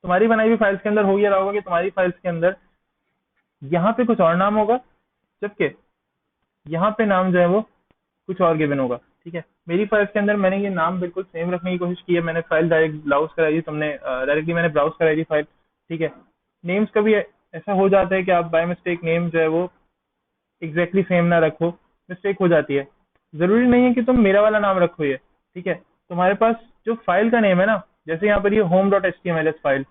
तुम्हारी बनाई हुई फाइल्स के अंदर हो गया रहा होगा कि तुम्हारी फाइल्स के अंदर यहाँ पे कुछ और नाम होगा, जबकि यहाँ पे नाम जो है वो कुछ और गिवन होगा। ठीक है, मेरी फाइल्स के अंदर मैंने ये नाम बिल्कुल सेम रखने की कोशिश की है। मैंने फाइल डायरेक्ट ब्राउज कराई थी, तुमने डायरेक्टली मैंने ब्राउज कराई थी फाइल। ठीक है, नेम्स का भी ऐसा हो जाता है कि आप बाय मिस्टेक नेम जो है वो एग्जैक्टली सेम ना रखो, मिस्टेक हो जाती है। जरूरी नहीं है कि तुम मेरा वाला नाम रखो ये। ठीक है, तुम्हारे पास जो फाइल का नेम है ना, जैसे यहाँ पर ये home dot H T M L S file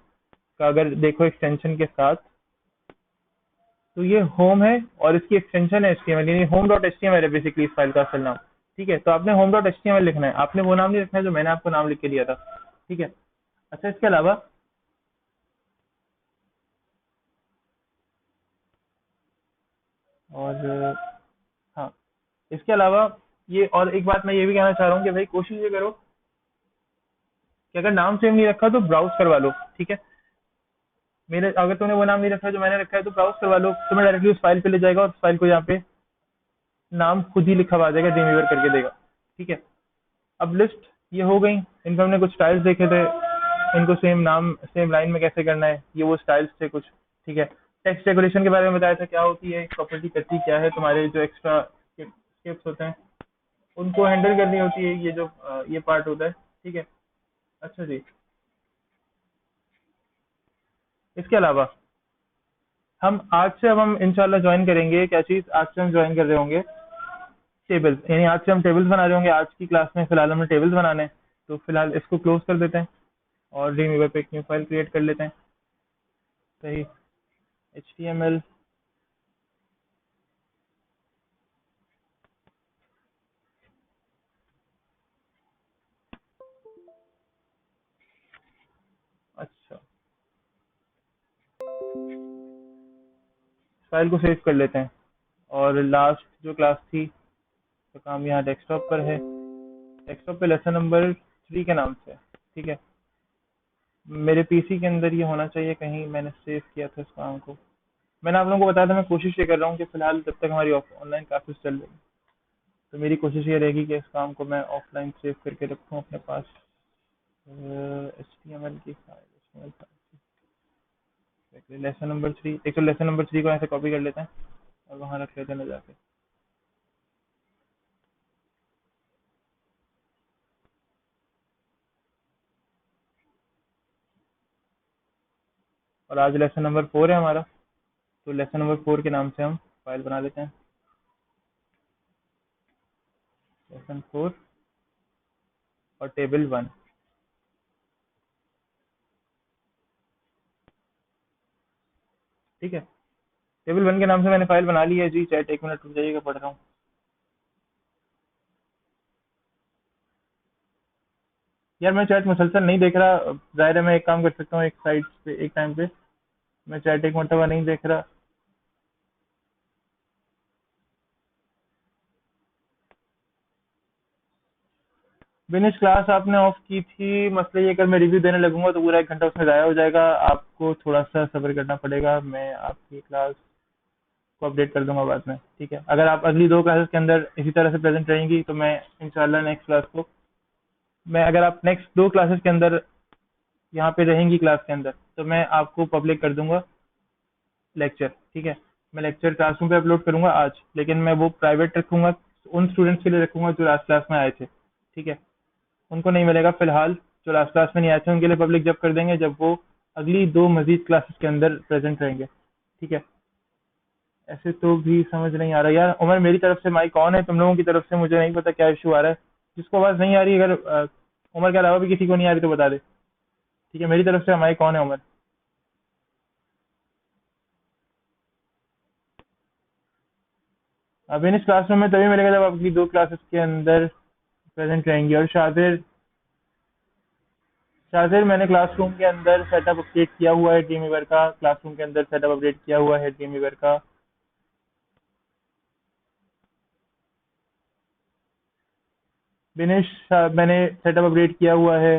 का अगर देखो एक्सटेंशन के साथ, तो ये होम है और इसकी एक्सटेंशन है एचटीएमएल, यानी होम डॉट एचटीएमएल है बेसिकली इस फाइल का असल नाम। ठीक है, तो आपने होम डॉट एचटीएमएल लिखना है, आपने वो नाम नहीं रखना है जो मैंने आपको नाम लिख के दिया था। ठीक है, अच्छा इसके अलावा और हाँ, इसके अलावा ये और एक बात मैं ये भी कहना चाह रहा हूँ कि भाई कोशिश ये करो कि अगर नाम सेम नहीं रखा तो ब्राउज करवा लो। ठीक है, मेरे अगर तुमने वो नाम नहीं रखा है जो मैंने रखा है तो ब्राउज करवा लो, तुम्हें डायरेक्टली उस फाइल पे ले जाएगा और उस फाइल को यहाँ पे नाम खुद ही लिखा हुआ आ जाएगा, ड्रीमवीवर करके देगा। ठीक है, अब लिस्ट ये हो गई, इनका हमने कुछ स्टाइल्स देखे थे, इनको सेम नाम सेम लाइन में कैसे करना है, ये वो स्टाइल्स थे कुछ। ठीक है, टेक्स्ट डेकोरेशन के बारे में बताया था क्या होती है, प्रॉपर्टी करती क्या है, तुम्हारे जो एक्स्ट्रा स्टेप्स होते हैं उनको हैंडल करनी होती है, ये जो ये पार्ट होता है। ठीक है, अच्छा जी, इसके अलावा हम आज से अब हम इंशाल्लाह ज्वाइन करेंगे क्या चीज़, आज से हम ज्वाइन कर रहे होंगे टेबल्स, यानी आज से हम टेबल्स बना रहे होंगे। आज की क्लास में फिलहाल हमें टेबल्स बनाने हैं, तो फिलहाल इसको क्लोज कर देते हैं और ड्रीमवीवर पे एक न्यू फाइल क्रिएट कर लेते हैं। सही, HTML। अच्छा, फाइल को सेव कर लेते हैं और लास्ट जो क्लास थी तो काम यहाँ डेस्कटॉप पर है, डेस्कटॉप पे लेसन नंबर 3 के नाम से। ठीक है, मेरे पीसी के अंदर ये होना चाहिए कहीं, मैंने सेव किया था इस काम को। मैंने आप लोगों को बताया था मैं कोशिश ये कर रहा हूँ कि फिलहाल जब तक हमारी ऑनलाइन क्लासेस चल रही तो मेरी कोशिश ये रहेगी कि इस काम को मैं ऑफलाइन सेव करके रखूँ अपने पास। HTML की फाइल, लेसन नंबर 3, एक तो लेसन नंबर 3 को ऐसे कॉपी कर लेते हैं और वहाँ रख लेते हैं ले जाके। और आज लेसन नंबर 4 है हमारा, तो लेसन नंबर 4 के नाम से हम फाइल बना लेते हैं, लेसन 4 और टेबल 1। ठीक है, टेबल 1 के नाम से मैंने फाइल बना ली है जी। चैट एक मिनट रुक जाइएगा, पढ़ रहा हूँ। यार मैं चैट मुसलसल नहीं देख रहा, जाहिर है मैं एक काम कर सकता हूँ एक साइड पे एक टाइम पे, मैं चैट एक मरतबा नहीं देख रहा। बिनिश क्लास आपने ऑफ की थी, मसला ये अगर मैं रिव्यू देने लगूंगा तो पूरा 1 घंटा उसमें ज़ाया हो जाएगा, आपको थोड़ा सा सब्र करना पड़ेगा। मैं आपकी क्लास को अपडेट कर दूंगा बाद में। ठीक है, अगर आप अगली 2 क्लासेस के अंदर इसी तरह से प्रेजेंट रहेंगी तो मैं इंशाल्लाह नेक्स्ट क्लास को, मैं अगर आप नेक्स्ट 2 क्लासेस के अंदर यहाँ पे रहेंगी क्लास के अंदर तो मैं आपको पब्लिक कर दूंगा लेक्चर। ठीक है, मैं लेक्चर क्लासरूम पे अपलोड करूंगा आज, लेकिन मैं वो प्राइवेट रखूंगा, उन स्टूडेंट्स के लिए रखूंगा जो लास्ट क्लास में आए थे। ठीक है, उनको नहीं मिलेगा फिलहाल, जो लास्ट क्लास में नहीं आए थे उनके लिए पब्लिक जब कर देंगे जब वो अगली 2 मजीद क्लासेस के अंदर प्रेजेंट रहेंगे। ठीक है, ऐसे तो भी समझ नहीं आ रहा यार। उमर मेरी तरफ से माइक ऑन है, तुम लोगों की तरफ से मुझे नहीं पता क्या इशू आ रहा है। जिसको आवाज़ नहीं आ रही, अगर उमर के अलावा भी किसी को नहीं आ रही तो बता दे। ठीक है, मेरी तरफ से माइक ऑन है उमर। अब इन इस क्लासरूम में तभी मिलेगा जब आपकी 2 क्लासेस के अंदर प्रेजेंट रहेंगी। और शातिर, शातिर मैंने क्लासरूम के अंदर सेटअप अपडेट किया हुआ है ड्रीमवीवर का, क्लासरूम के अंदर सेटअप अपडेट किया हुआ है ड्रीमवीवर का। बिनेश मैंने सेटअप अपडेट किया हुआ है।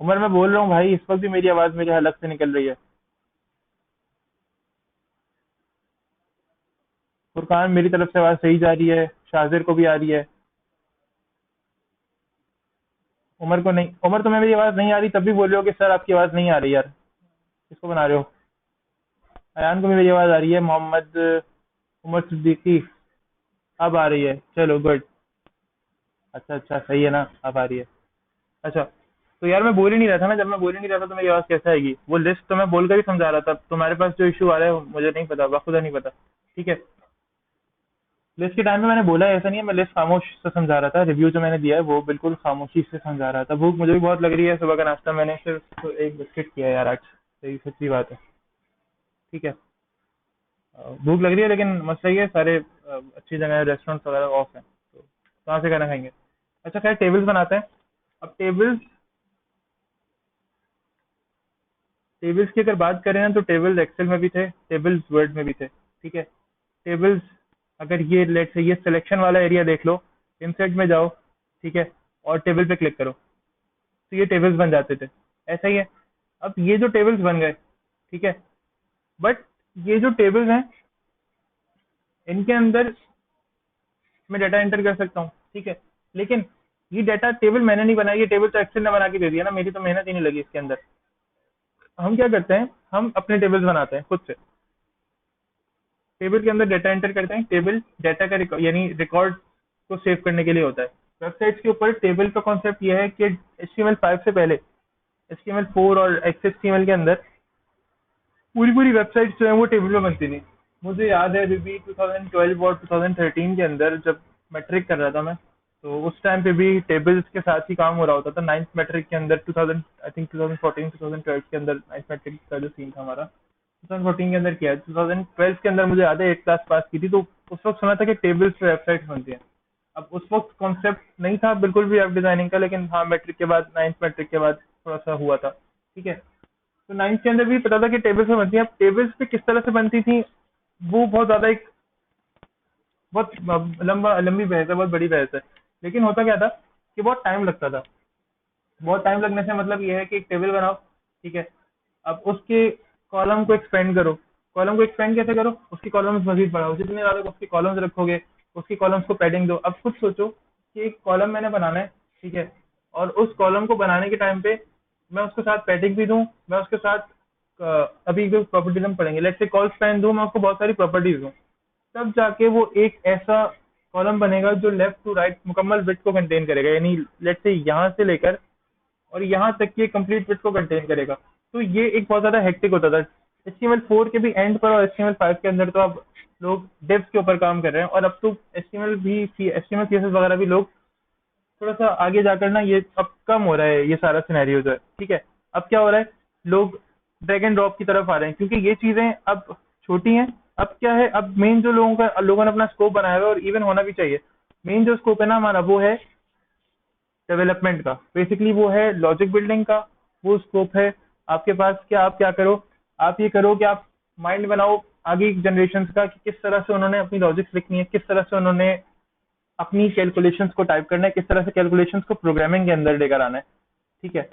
उमर मैं बोल रहा हूँ भाई, इस वक्त भी मेरी आवाज़ मेरे हलक से निकल रही है। फुरकान, मेरी तरफ से आवाज़ सही जा रही है? शाजिर को भी आ रही है? उमर को नहीं? उमर, तुम्हें मेरी आवाज़ नहीं आ रही तब भी बोल रहे हो कि सर आपकी आवाज़ नहीं आ रही यार, किसको बना रहे हो? अयान को भी मेरी आवाज़ आ रही है। मोहम्मद उमर सिद्दीकी, अब आ रही है, चलो गुड। अच्छा अच्छा, सही है ना, अब आ रही है। अच्छा, तो यार मैं बोल ही नहीं रहा था ना, जब मैं बोल ही नहीं रहा था तो मेरी आवाज़ कैसे आएगी? वो लिस्ट तो मैं बोल कर ही समझा रहा था। तुम्हारे पास जो इशू आ रहा है मुझे नहीं पता, बाखुदा नहीं पता। ठीक है, लिस्ट के टाइम पे मैंने बोला है, ऐसा नहीं है, मैं लिस्ट खामोश से समझा रहा था। रिव्यू जो मैंने दिया है वो बिल्कुल खामोशी से समझा रहा था। भूख मुझे भी बहुत लग रही है, सुबह का नाश्ता मैंने सिर्फ तो एक बिस्किट किया है यार आज, सही सच्ची बात है। ठीक है, भूख लग रही है, लेकिन मसला ये है, सारे अच्छी जगह रेस्टोरेंट वगैरह ऑफ है, तो कहाँ से खाना खाएंगे? अच्छा खैर, टेबल्स बनाते हैं। अब टेबल्स, टेबल्स की अगर बात करें ना, तो टेबल्स एक्सेल में भी थे, टेबल्स वर्ड में भी थे। ठीक है, टेबल्स, अगर ये लेट से ये सिलेक्शन वाला एरिया देख लो, इंसर्ट में जाओ, ठीक है, और टेबल पे क्लिक करो, तो ये टेबल्स बन जाते थे। ऐसा ही है। अब ये जो टेबल्स बन गए, ठीक है, बट ये जो टेबल्स हैं, इनके अंदर मैं डाटा एंटर कर सकता हूँ, ठीक है, लेकिन ये डाटा टेबल मैंने नहीं बनाई, ये टेबल तो एक्सेल ने बना के दे दिया ना, मेरी तो मेहनत ही नहीं लगी इसके अंदर। हम क्या करते हैं, हम अपने टेबल्स बनाते हैं खुद से। टेबल के अंदर डाटा एंटर करते हैं। टेबल डाटा का यानी रिकॉर्ड को सेव करने के लिए होता है। वेबसाइट्स के ऊपर टेबल का कॉन्सेप्ट यह है कि HTML5 से पहले HTML4 और XHTML के अंदर पूरी पूरी वेबसाइट जो है वो टेबल में बनती थी। मुझे याद है अभी भी 2012 और 2013 के अंदर जब मैट्रिक कर रहा था मैं, तो उस टाइम पे भी टेबल्स के साथ ही काम हो रहा होता था। नाइन्थ मैट्रिक के अंदर 2000 आई थिंक 2014 2012 के अंदर नाइन्थ मैट्रिक का जो सीन था हमारा 2014 के अंदर किया है। 2012 के अंदर मुझे याद है 8 क्लास पास की थी, तो उस वक्त सुना था कि टेबल्स पे वेबसाइट बनती है। अब उस वक्त कॉन्सेप्ट नहीं था बिल्कुल भी वेब डिजाइनिंग का, लेकिन हाँ मैट्रिक के बाद, नाइन्थ मैट्रिक के बाद थोड़ा सा हुआ था। ठीक है, तो नाइन्थ के अंदर भी पता था कि टेबल्स पे बनती है। अब टेबल्स पे किस तरह से बनती थी, वो बहुत ज्यादा एक बहुत लंबी बहस है, बहुत बड़ी बहस है। लेकिन होता क्या था कि बहुत टाइम लगता था। बहुत टाइम लगने से मतलब ये है कि एक टेबल बनाओ, ठीक है, अब उसके कॉलम को एक्सपेंड करो। कॉलम को एक्सपेंड कैसे करो, उसकी कॉलम्स मजीद बढ़ाओ, जितने ज्यादा उसकी कॉलम्स रखोगे उसकी कॉलम्स को पैडिंग दो। अब खुद सोचो कि एक कॉलम मैंने बनाना है, ठीक है, और उस कॉलम को बनाने के टाइम पे मैं उसके साथ पैडिंग भी दूं, मैं उसके साथ अभी जो प्रॉपर्टीज हम पढ़ेंगे, लेट्स से कॉल स्पैन दूं, मैं उसको बहुत सारी प्रॉपर्टीज दूं, तब जाके वो एक ऐसा कॉलम बनेगा जो लेफ्ट टू राइट मुकम्मल विड्थ को कंटेन करेगा। यानी लेट्स से यहाँ से लेकर और यहाँ तक की कंप्लीट विड्थ को कंटेन करेगा। तो ये एक बहुत ज्यादा हेक्टिक होता था। HTML4 के भी एंड पर और HTML5 के अंदर तो अब लोग डेप्थ के ऊपर काम कर रहे हैं, और अब तो HTML CSS वगैरह भी लोग थोड़ा सा आगे जाकर ना, ये अब कम हो रहा है ये सारा सिनेरियो जो है। ठीक है, अब क्या हो रहा है, लोग ड्रैग एंड ड्रॉप की तरफ आ रहे हैं, क्योंकि ये चीजें अब छोटी हैं। अब क्या है, अब मेन जो लोगों ने अपना स्कोप बनाया हुआ है, और इवन होना भी चाहिए, मेन जो स्कोप है ना हमारा, वो है डेवलपमेंट का। बेसिकली वो है लॉजिक बिल्डिंग का, वो स्कोप है आपके पास। क्या आप क्या करो, आप ये करो कि आप माइंड बनाओ आगे जनरेशन का, कि किस तरह से उन्होंने अपनी लॉजिक्स लिखनी है, किस तरह से उन्होंने अपनी कैलकुलेशंस को टाइप करना है, किस तरह से कैलकुलेशंस को प्रोग्रामिंग के अंदर लेकर आना है। ठीक है,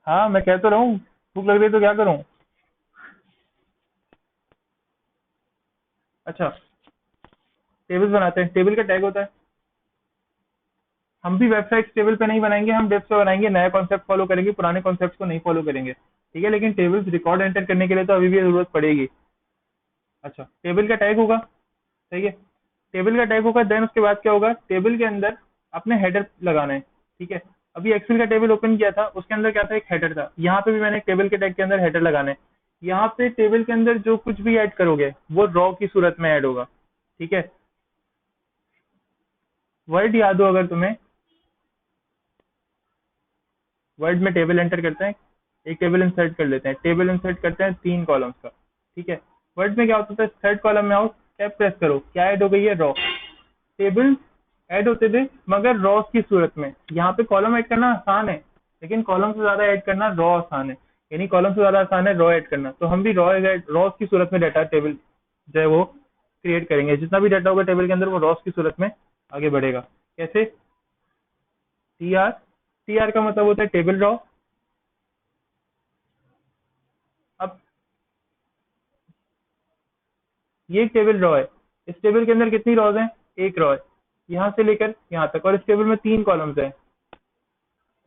हाँ मैं कह तो रहा हूँ, भूख लग रही है तो क्या करूँ? अच्छा, टेबल्स बनाते हैं, टेबल का टैग होता है। हम भी वेबसाइट टेबल पे नहीं बनाएंगे, हम डेप्थ पे बनाएंगे, नया कॉन्सेप्ट फॉलो करेंगे, पुराने कॉन्सेप्ट को नहीं फॉलो करेंगे। ठीक है, लेकिन टेबल्स रिकॉर्ड एंटर करने के लिए तो अभी भी जरूरत पड़ेगी। अच्छा, टेबल का टैग होगा, सही है, टेबल का टैग होगा। देन उसके बाद क्या होगा, टेबल के अंदर अपने हेडर लगाना है। ठीक है, अभी एक्सेल का टेबल ओपन किया था, उसके अंदर क्या था, एक हेडर था। यहाँ पे भी मैंने टेबल के टैग के अंदर हेडर लगाना है। यहाँ पे टेबल के अंदर जो कुछ भी ऐड करोगे वो रॉ की सूरत में ऐड होगा। ठीक है, वर्ड याद हो अगर तुम्हें, वर्ड में टेबल एंटर करते हैं, एक टेबल इंसर्ट कर लेते हैं, टेबल इंसर्ट करते हैं 3 कॉलम्स का। ठीक है, वर्ड में क्या होता था, थर्ड कॉलम में आओ, टैब प्रेस करो, क्या ऐड हो गई है, रॉ। टेबल ऐड होते थे मगर रॉस की सूरत में। यहाँ पे कॉलम ऐड करना आसान है, लेकिन कॉलम से ज्यादा ऐड करना रॉ आसान है। यानी कॉलम से ज्यादा आसान है रॉ ऐड करना, तो हम भी रॉस की सूरत में डाटा टेबल जो है वो क्रिएट करेंगे। जितना भी डाटा होगा टेबल के अंदर वो रॉस की सूरत में आगे बढ़ेगा। कैसे, TR, TR का मतलब होता है टेबल रॉ। ये एक टेबल रॉ है। इस टेबल के अंदर कितनी रॉज हैं? एक रॉ है, यहाँ से लेकर यहाँ तक, और इस टेबल में 3 कॉलम्स हैं,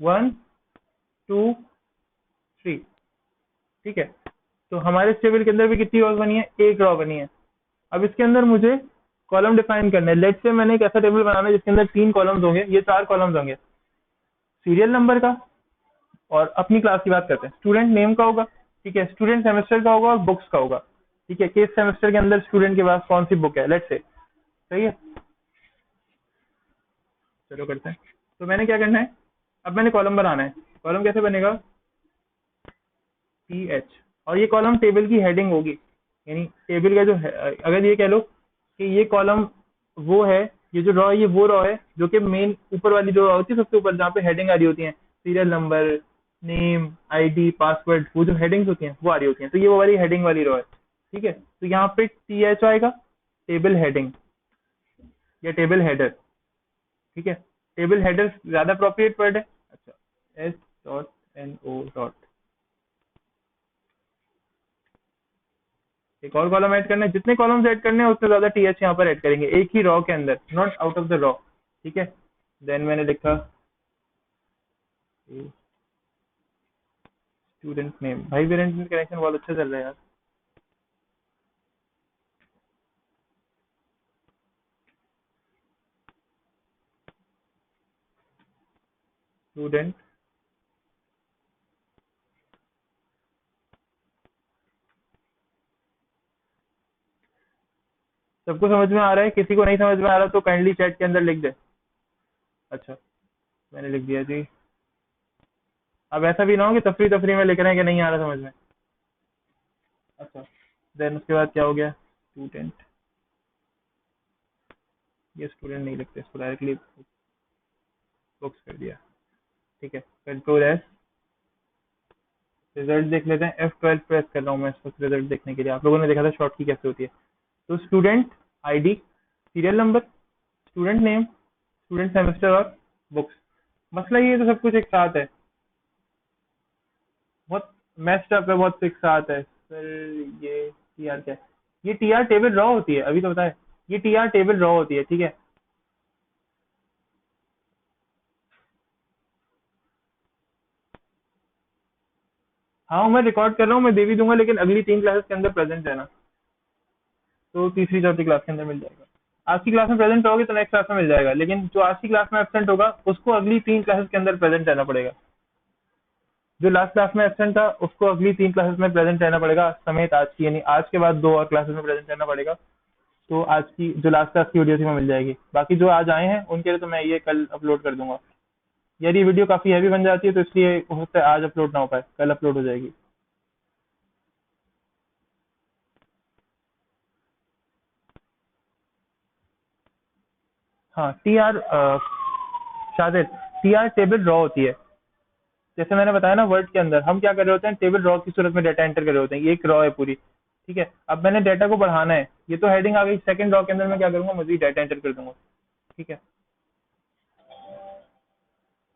1 2 3। ठीक है, तो हमारे इस टेबल के अंदर भी कितनी रॉज बनी है? एक रॉ बनी है। अब इसके अंदर मुझे कॉलम डिफाइन करना है। लेट से मैंने एक ऐसा टेबल बनाना है जिसके अंदर 3 कॉलम्स होंगे, ये 4 कॉलम्स होंगे, सीरियल नंबर का, और अपनी क्लास की बात करते हैं, स्टूडेंट नेम का होगा, ठीक है, स्टूडेंट सेमेस्टर का होगा, और बुक्स का होगा। ठीक है, किस सेमेस्टर के अंदर स्टूडेंट के पास कौन सी बुक है, लेट से। सही है, चलो करते हैं। तो मैंने क्या करना है, अब मैंने कॉलम बनाना है। कॉलम कैसे बनेगा? टी एच, और ये कॉलम टेबल की हेडिंग होगी, यानी टेबल का जो है, अगर ये कह लो कि ये कॉलम वो है, ये जो रॉ है ये वो रॉ है जो कि मेन ऊपर वाली जो रॉ होती है सबसे ऊपर, जहाँ पे हेडिंग आ रही होती है, serial number, name, ID, password, वो जो हेडिंग्स होती हैं वो आ रही होती हैं, तो ये वो वाली हेडिंग वाली रॉ है। ठीक है, तो यहाँ पे टी एच आएगा, टेबल हेडिंग या टेबल हेडर। ठीक है, टेबल हेडर ज्यादा अप्रोप्रिएट वर्ड है। अच्छा, S dot N O dot, एक और कॉलम ऐड करना है, जितने कॉलम्स ऐड करने हैं उतने ज्यादा टी एच यहाँ पर ऐड करेंगे, एक ही रॉ के अंदर, not out of the raw. ठीक है, देन मैंने लिखा स्टूडेंट नेम। भाई मेरा इंटरनेट कनेक्शन बहुत अच्छा चल रहा है यार। स्टूडेंट, सबको समझ में आ रहा है? किसी को नहीं समझ में आ रहा तो काइंडली चैट के अंदर लिख दे। अच्छा, मैंने लिख दिया जी। अब ऐसा भी ना हो कि तफरी तफरी में लिख रहे हैं कि नहीं आ रहा समझ में। अच्छा, देन उसके बाद क्या हो गया? स्टूडेंट, ये स्टूडेंट नहीं लिखते, इसको डायरेक्टली बुक्स कर दिया। ठीक है, कंट्रोल एस, रिजल्ट देख लेते हैं। F12 प्रेस कर रहा हूँ मैं इस वक्त रिजल्ट देखने के लिए। आप लोगों ने देखा था शॉर्ट की कैसे होती है। तो student ID, serial number, student name, student semester और बुक्स। मसला ये है तो सब कुछ एक साथ है, बहुत मेस्ड अप है, बहुत एक साथ है सर। ये टी आर क्या है? ये टी आर टेबल रॉ होती है, अभी तो बताए। ये टी आर टेबल रॉ होती है, ठीक है। हाँ, मैं रिकॉर्ड कर रहा हूँ, मैं दे भी दूंगा, लेकिन अगली 3 क्लासेस के अंदर प्रेजेंट रहना, तो तीसरी चौथी क्लास के अंदर मिल जाएगा। आज की क्लास में प्रेजेंट होगी तो नेक्स्ट क्लास में मिल जाएगा, लेकिन जो आज की क्लास में एब्सेंट होगा उसको अगली 3 क्लासेस के अंदर प्रेजेंट रहना पड़ेगा। जो लास्ट क्लास में एब्सेंट था उसको अगली 3 क्लासेस में प्रेजेंट रहना पड़ेगा, समेत आज की, यानी आज के बाद 2 और क्लासेस में प्रेजेंट रहना पड़ेगा। तो आज की जो लास्ट क्लास की वीडियो थी वो मिल जाएगी। बाकी जो आज आए हैं उनके लिए तो मैं ये कल अपलोड कर दूंगा। यार ये वीडियो काफी हैवी बन जाती है तो इसलिए हो सकता है आज अपलोड ना हो पाए, कल अपलोड हो जाएगी। हाँ, टी आर, शायद टी आर टेबल रॉ होती है। जैसे मैंने बताया ना, वर्ड के अंदर हम क्या कर रहे होते हैं, टेबल रॉ की सूरत में डाटा एंटर कर रहे होते हैं, ये एक रॉ है पूरी। ठीक है, अब मैंने डाटा को बढ़ाना है, ये तो हेडिंग आ गई, सेकंड रॉ के अंदर मैं क्या करूंगा, मुझे डाटा एंटर कर दूंगा। ठीक है,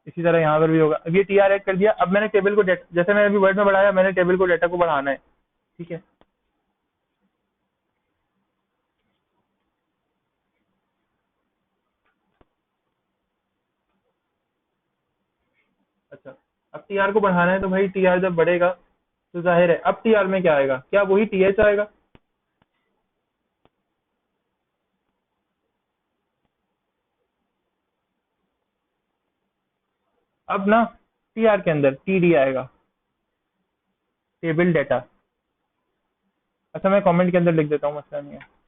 इसी तरह यहाँ पर भी होगा। अब ये टी आर एड कर दिया, अब मैंने टेबल को जैसे मैंने अभी वर्ड में बढ़ाया, मैंने टेबल को डाटा को बढ़ाना है। ठीक है, अच्छा, अब टी आर को बढ़ाना है तो भाई टी आर जब बढ़ेगा तो जाहिर है अब टी आर में क्या आएगा, क्या वही टी एच आएगा? अब ना टी आर के अंदर टी डी आएगा, टेबल डाटा। अच्छा, मैं कमेंट के अंदर लिख देता हूँ, मसला नहीं है।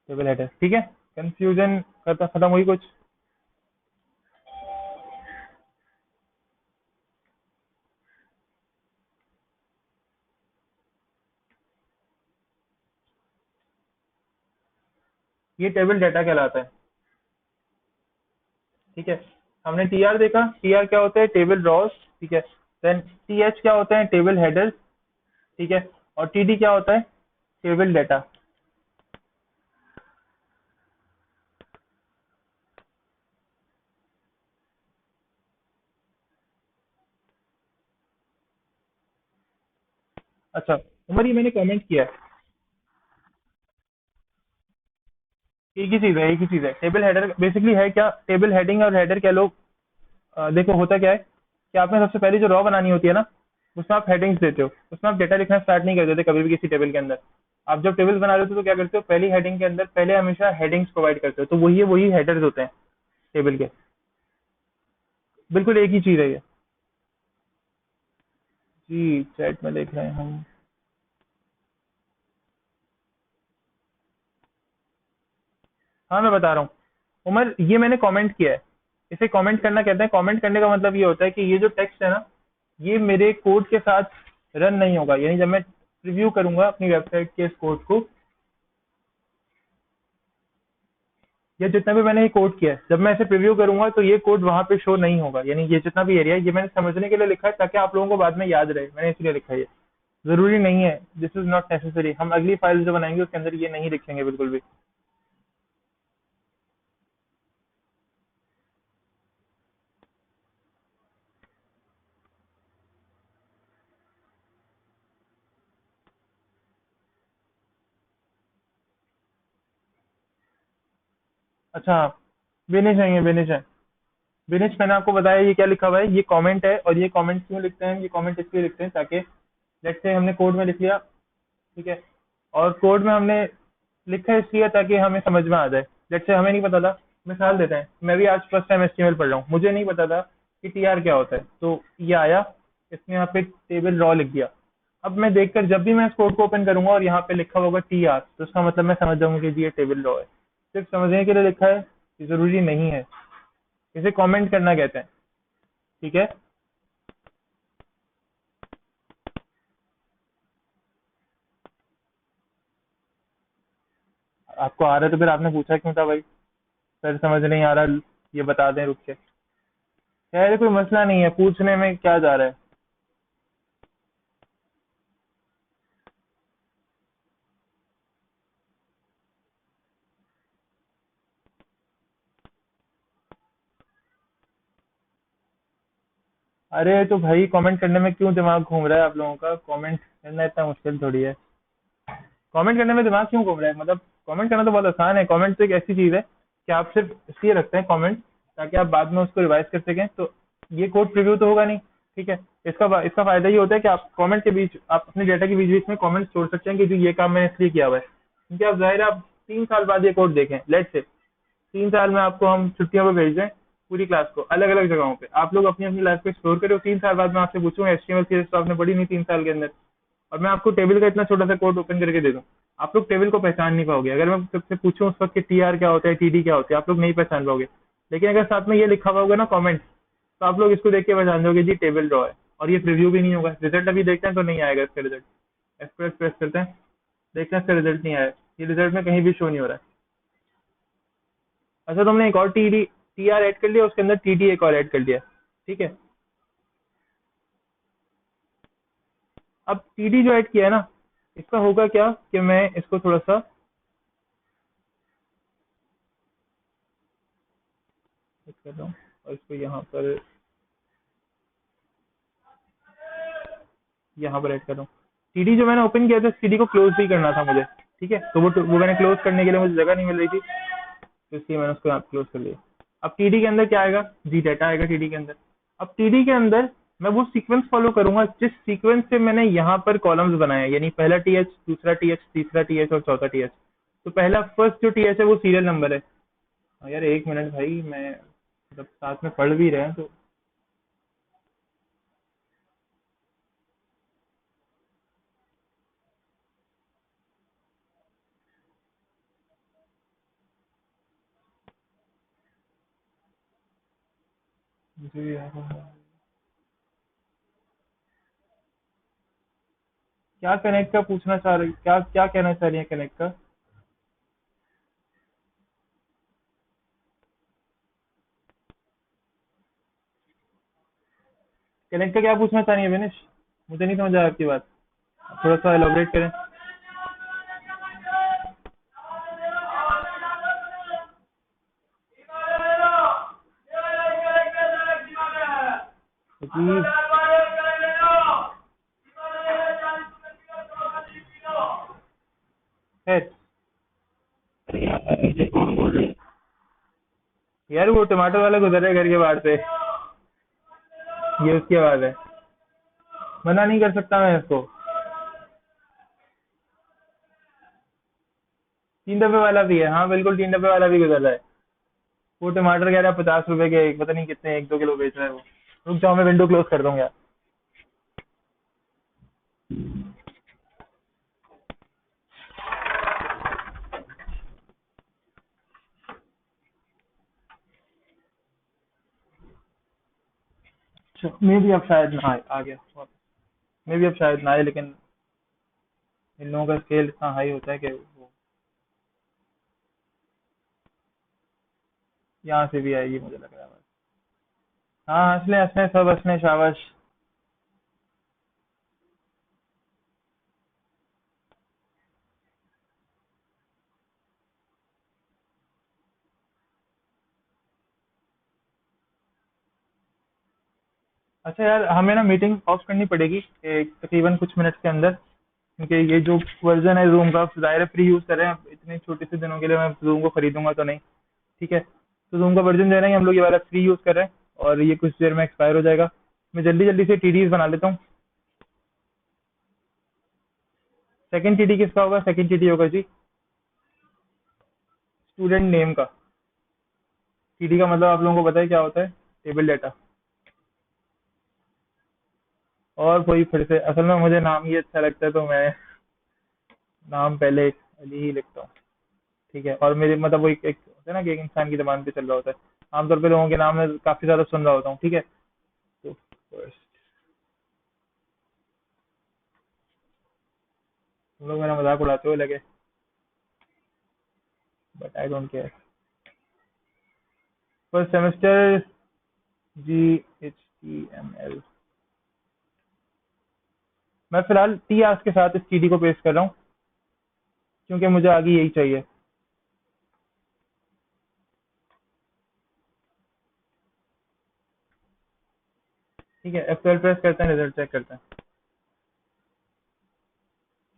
टेबल हेडर, ठीक है। कंफ्यूजन करता खत्म हुई कुछ? ये टेबल डाटा कहलाता है। ठीक है, हमने टीआर देखा, टीआर क्या होता है, टेबल रॉस। ठीक है, देन टीएच क्या होता है, टेबल हेडर्स। ठीक है, और टीडी क्या होता है, टेबल डाटा। अच्छा उमर, ये मैंने कमेंट किया है, एक ही चीज है, एक ही चीज है। टेबल हेडर बेसिकली है क्या, टेबल हेडिंग और हेडर कह लो। देखो होता क्या है कि आपने सबसे पहले जो रॉ बनानी होती है ना, उसमें आप हेडिंग्स देते हो, उसमें आप डेटा लिखना स्टार्ट नहीं कर देते कभी भी किसी टेबल के अंदर। आप जब टेबल बना रहे हो तो क्या करते हो, पहली हेडिंग के अंदर पहले हमेशा हेडिंग्स प्रोवाइड करते हो, तो वही हेडर्स होते हैं टेबल के। बिल्कुल एक ही चीज है ये। जी चैट में देख रहे हैं हम। हाँ मैं बता रहा हूँ उमर, ये मैंने कमेंट किया है। इसे कमेंट करना कहते हैं। कमेंट करने का मतलब ये होता है कि ये जो टेक्स्ट है ना, ये मेरे कोड के साथ रन नहीं होगा। यानी जब मैं प्रीव्यू करूंगा अपनी वेबसाइट के इस कोड को, या जितना भी मैंने ये कोड किया है, जब मैं इसे प्रीव्यू करूंगा तो ये कोड वहां पे शो नहीं होगा। यानी ये जितना भी एरिया है, ये मैंने समझने के लिए लिखा है ताकि आप लोगों को बाद में याद रहे, मैंने इसलिए लिखा है ये। जरूरी नहीं है, दिस इज नॉट नेसेसरी। हम अगली फाइल जो बनाएंगे उसके अंदर ये नहीं लिखेंगे बिल्कुल भी। अच्छा, विनिश है, ये विनिश है। विनिश, मैंने आपको बताया ये क्या लिखा हुआ है, ये कमेंट है। और ये कमेंट क्यों लिखते हैं, ये कमेंट इसलिए लिखते हैं ताकि लेट्स से हमने कोड में लिख लिया, ठीक है, और कोड में हमने लिखा इसलिए ताकि हमें समझ में आ जाए। लेट्स से हमें नहीं पता था, मिसाल देते हैं, मैं भी आज फर्स्ट टाइम एचटीएमएल पढ़ रहा हूँ, मुझे नहीं पता था कि टीआर क्या होता है, तो ये आया, इसने यहाँ पे टेबल रॉ लिख दिया। अब मैं देखकर जब भी मैं इस कोड को ओपन करूंगा और यहाँ पे लिखा होगा टीआर, तो उसका मतलब मैं समझ जाऊंगा कि जी ये टेबल रॉ है। सिर्फ समझने के लिए लिखा है, ये जरूरी नहीं है। इसे कमेंट करना कहते हैं। ठीक है, आपको आ रहा है तो फिर आपने पूछा क्यों था भाई। सर समझ नहीं आ रहा, ये बता दें रुक के। खैर कोई मसला नहीं है, पूछने में क्या जा रहा है। अरे तो भाई कमेंट करने में क्यों दिमाग घूम रहा है आप लोगों का, कमेंट करना इतना मुश्किल थोड़ी है। कमेंट करने में दिमाग क्यों घूम रहा है, मतलब कमेंट करना तो बहुत आसान है। कमेंट तो एक ऐसी चीज है कि आप सिर्फ इसलिए रखते हैं कमेंट ताकि आप बाद में उसको रिवाइज कर सकें। तो ये कोड प्रीव्यू तो होगा नहीं, ठीक है। इसका फायदा ये होता है कि आप कमेंट के बीच, आप अपने डेटा के बीच बीच में कमेंट छोड़ सकते हैं कि जो ये काम मैंने इसलिए किया हुआ है, क्योंकि आप जाहिर है आप 3 साल बाद ये कोड देखें, लेट से 3 साल में आपको हम छुट्टियों पर भेज दें पूरी क्लास को अलग अलग जगहों पे, आप लोग अपनी अपनी लाइफ को एक्सप्लोर करें। 3 साल बाद मैं आपसे पूछूंगा एचटीएमएल सीएसएस तो आपने पढ़ी नहीं 3 साल के अंदर, और मैं आपको टेबल का इतना छोटा सा कोड ओपन करके दे दूं, आप लोग टेबल को पहचान नहीं पाओगे। अगर मैं सबसे पूछूं उस वक्त कि टीआर क्या होता है, टीडी क्या होता है, आप लोग नहीं पहचान पाओगे। लेकिन अगर साथ में ये लिखा हुआ होगा ना कमेंट, तो आप लोग इसको देख के पहचान जाओगे जी टेबल ड्रॉ है। और ये प्रीव्यू भी नहीं होगा, रिजल्ट अभी देखते हैं तो नहीं आएगा इसका रिजल्ट। एक्सप्रेस प्रेस करते हैं, देखते हैं इसका रिजल्ट नहीं आया, ये रिजल्ट में कहीं भी शो नहीं हो रहा है। अच्छा, तुमने एक और टीडी टीआर ऐड कर लिया, उसके अंदर टीडी एक और ऐड कर लिया, ठीक है। अब टीडी जो ऐड किया है ना, इसका होगा क्या कि मैं इसको थोड़ा सा कर रहा हूँ और इसको यहाँ पर ऐड कर रहा हूँ। टीडी जो मैंने ओपन किया था, टीडी को क्लोज भी करना था मुझे, ठीक है। तो वो मैंने क्लोज करने के लिए मुझे जगह नहीं मिल रही थी, तो इसलिए मैंने उसको यहाँ क्लोज कर लिया। अब टीडी के अंदर क्या आएगा, जी डाटा आएगा टीडी के अंदर। अब टीडी के अंदर मैं वो सीक्वेंस फॉलो करूंगा जिस सीक्वेंस से मैंने यहाँ पर कॉलम्स बनाए, यानी पहला टीएच, दूसरा टीएच, तीसरा टीएच और चौथा टीएच। तो पहला फर्स्ट जो टीएच है वो सीरियल नंबर है। हाँ यार एक मिनट भाई, मैं मतलब साथ में पढ़ भी रहे हैं तो। जी क्या कनेक्ट का पूछना चाह रही, क्या क्या कहना चाह रही है कनेक्ट का। कनेक्ट का क्या पूछना चाह रही है विनिश? मुझे नहीं समझ आया आपकी बात, थोड़ा सा एलोबरेट करें। जी है यार, वो टमाटर वाला गुजर रहा है घर के बाहर से, ये उसकी आवाज है। मना नहीं कर सकता मैं इसको। 3 डब्बे वाला भी है, हाँ बिल्कुल 3 डब्बे वाला भी गुजर रहा है। वो टमाटर कह रहा है 50 रुपए के, पता नहीं कितने 1-2 किलो बेच रहा है वो। रुक जाओ, मैं विंडो क्लोज कर दूंगा। मे भी अब शायद ना आए, आ गया। मे भी अब शायद ना आए, लेकिन इन लोगों का स्केल इतना हाई होता है कि वो यहाँ से भी आएगी मुझे लग रहा है। हाँ हंसले हंसले सब हंसने शाबाश। अच्छा यार, हमें ना मीटिंग ऑफ करनी पड़ेगी तकरीबन कुछ मिनट के अंदर, क्योंकि ये जो वर्जन है जूम का ज़ाहिर है फ्री यूज़ कर रहे हैं, अब इतने छोटे से दिनों के लिए मैं जूम को खरीदूंगा तो नहीं। ठीक है, तो जूम का वर्जन जो है ना, ये हम लोग ये वाला फ्री यूज़ कर रहे हैं, और ये कुछ देर में एक्सपायर हो जाएगा। मैं जल्दी जल्दी से टीडीज बना लेता हूँ। सेकंड टीडी किसका होगा? सेकंड टीडी होगा जी स्टूडेंट नेम का। टीडी का मतलब आप लोगों को पता है क्या होता है? Table data. और कोई फिर से, असल में मुझे नाम ही अच्छा लगता है, तो मैं नाम पहले अली ही लिखता हूँ। ठीक है, और मेरे मतलब वो एक होता है ना कि एक इंसान की जबान पे चल रहा होता है। आमतौर पे लोगों के नाम में काफी ज्यादा सुन रहा होता हूँ। ठीक है, तो first, तुम लोग मेरा मजाक उड़ाते हुए लगे, but I don't care. First semester GHTML। मैं फिलहाल टी आर्स के साथ इस टीडी को पेस्ट कर रहा हूँ, क्योंकि मुझे आगे यही चाहिए। ठीक है, F12 प्रेस करते हैं, रिजल्ट चेक करते हैं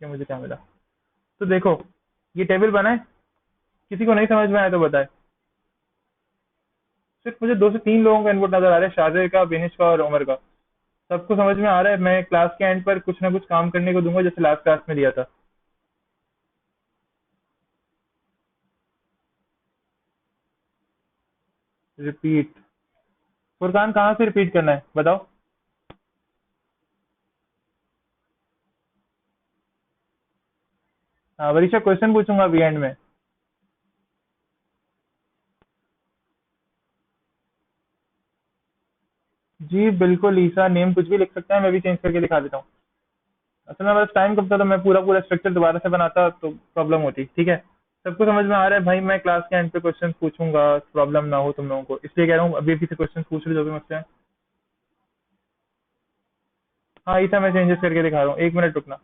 कि मुझे क्या मिला। तो देखो, ये टेबल बना है, किसी को नहीं समझ में आया तो बताए। सिर्फ मुझे 2 से 3 लोगों का इनपुट नजर आ रहा है, शाजिर का, बेनिश का और उमर का। सबको समझ में आ रहा है। मैं क्लास के एंड पर कुछ ना कुछ काम करने को दूंगा, जैसे लास्ट क्लास में दिया था। रिपीट? फुरकान कहाँ से रिपीट करना है बताओ? हाँ वरीशा, क्वेश्चन पूछूंगा अभी एंड में। जी बिल्कुल ईसा, नेम कुछ भी लिख सकते हैं, मैं भी चेंज करके दिखा देता हूँ। असल में बस टाइम कब था, तो मैं पूरा पूरा स्ट्रक्चर दोबारा से बनाता तो प्रॉब्लम होती। ठीक है, सबको समझ में आ रहा है भाई? मैं क्लास के एंड पे क्वेश्चन पूछूंगा, प्रॉब्लम ना हो तुम लोगों को, इसलिए कह रहा हूँ अभी अभी से क्वेश्चन पूछ रहे जो भी मुझसे। हाँ ईसा, मैं चेंजेस करके दिखा रहा हूँ, 1 मिनट रुकना।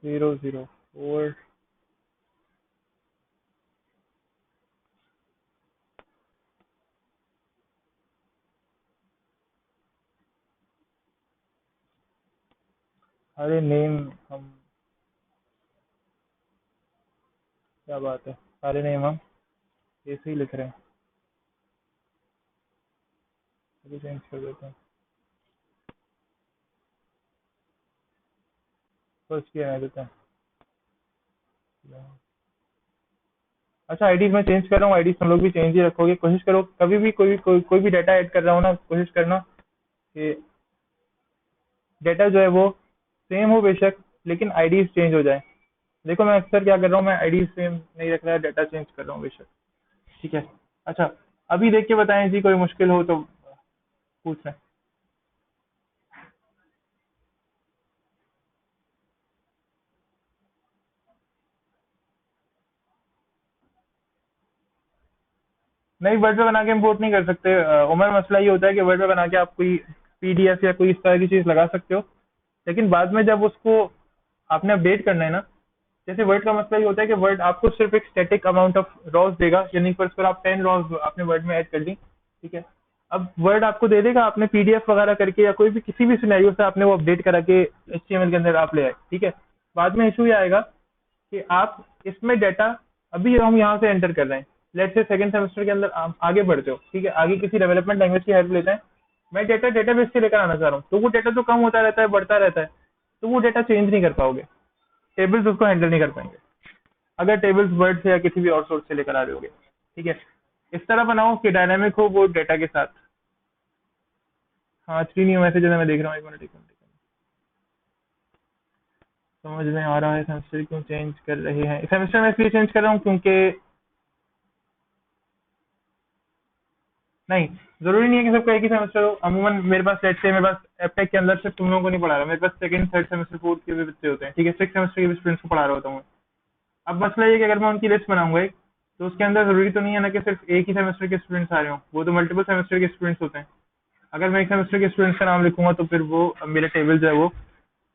004। अरे नेम हम, क्या बात है, सारे नेम हम ऐसे ही लिख रहे हैं। अभी चेंज कर देते हैं। फर्स्ट किया है देते हैं। अच्छा, आईडीज मैं चेंज कर रहा हूँ, आईडीज तुम लोग भी चेंज ही रखोगे। कोशिश करो कभी भी कोई भी डाटा ऐड कर रहा हो ना, कोशिश करना कि डेटा जो है वो सेम हो बेशक, लेकिन आईडीज चेंज हो जाए। देखो मैं अक्सर क्या कर रहा हूँ, मैं आईडी सेम नहीं रख रहा है, डाटा चेंज कर रहा हूँ बेशक। ठीक है। अच्छा, अभी देख के बताएं जी, कोई मुश्किल हो तो पूछ लें। नहीं, वर्ड पे बना के इम्पोर्ट नहीं कर सकते उमर। मसला ये होता है कि वर्ड पे बना के आप कोई पीडीएफ या कोई इस तरह की चीज लगा सकते हो, लेकिन बाद में जब उसको आपने अपडेट करना है ना, जैसे वर्ड का मसला ये होता है कि वर्ड आपको सिर्फ एक स्टैटिक अमाउंट ऑफ रॉज देगा, यानी फर्स्ट पर आप 10 रॉज आपने वर्ड में ऐड कर दी। ठीक है। अब वर्ड आपको दे देगा, आपने पीडीएफ वगैरह करके या कोई भी किसी भी सिनेरियो से आपने वो अपडेट करा के एचटीएमएल के अंदर आप ले आए। ठीक है। बाद में इशू ये आएगा कि आप इसमें डाटा, अभी हम यहाँ से एंटर कर रहे हैं, लेट्स से सेकंड सेमेस्टर के अंदर आप आगे बढ़ते हो। ठीक है, आगे किसी डेवलपमेंट लैंग्वेज की हेल्प लेते हैं, मैं डाटा डेटाबेस से लेकर आना चाह रहा हूँ, तो वो डाटा तो कम होता रहता है, बढ़ता रहता है, तो वो डाटा चेंज नहीं कर पाओगे, टेबल्स उसको हैंडल नहीं कर पाएंगे अगर टेबल्स वर्ड से या किसी भी और सोर्स से लेकर आ रहे होगे। ठीक है। इस तरह बनाओ कि डायनामिक हो वो डेटा के साथ। हाँ, 3 न्यू मैसेज मैं देख रहा हूँ, एक मिनट एक मिनट। समझ में आ रहा है, सेमेस्टर क्यों चेंज कर रहे हैं। सेमेस्टर में इसलिए चेंज कर रहा हूँ क्योंकि नहीं, जरूरी नहीं है कि सबका एक ही सेमेस्टर हो। अमूमन मेरे पास, लेट्स से मेरे पास एपटेक के अंदर सिर्फ तुम लोगों को नहीं पढ़ा रहा, मेरे पास सेकंड थर्ड सेमेस्टर फोर्थ के भी बच्चे होते हैं। ठीक है, सिक्स सेमेस्टर के भी स्टूडेंट्स को पढ़ा रहा होता हूँ। अब मसला ये है कि अगर मैं उनकी लिस्ट बनाऊंगा एक, तो उसके अंदर जरूरी तो नहीं है ना कि सिर्फ एक ही सेमेस्टर के स्टूडेंट्स आ रहे हों, वो तो मल्टीपल सेमेस्टर के स्टूडेंट्स होते हैं। अगर मैं एक सेमेस्टर के स्टूडेंट्स का नाम लिखूंगा तो फिर वो मेरा टेबल जो है वो,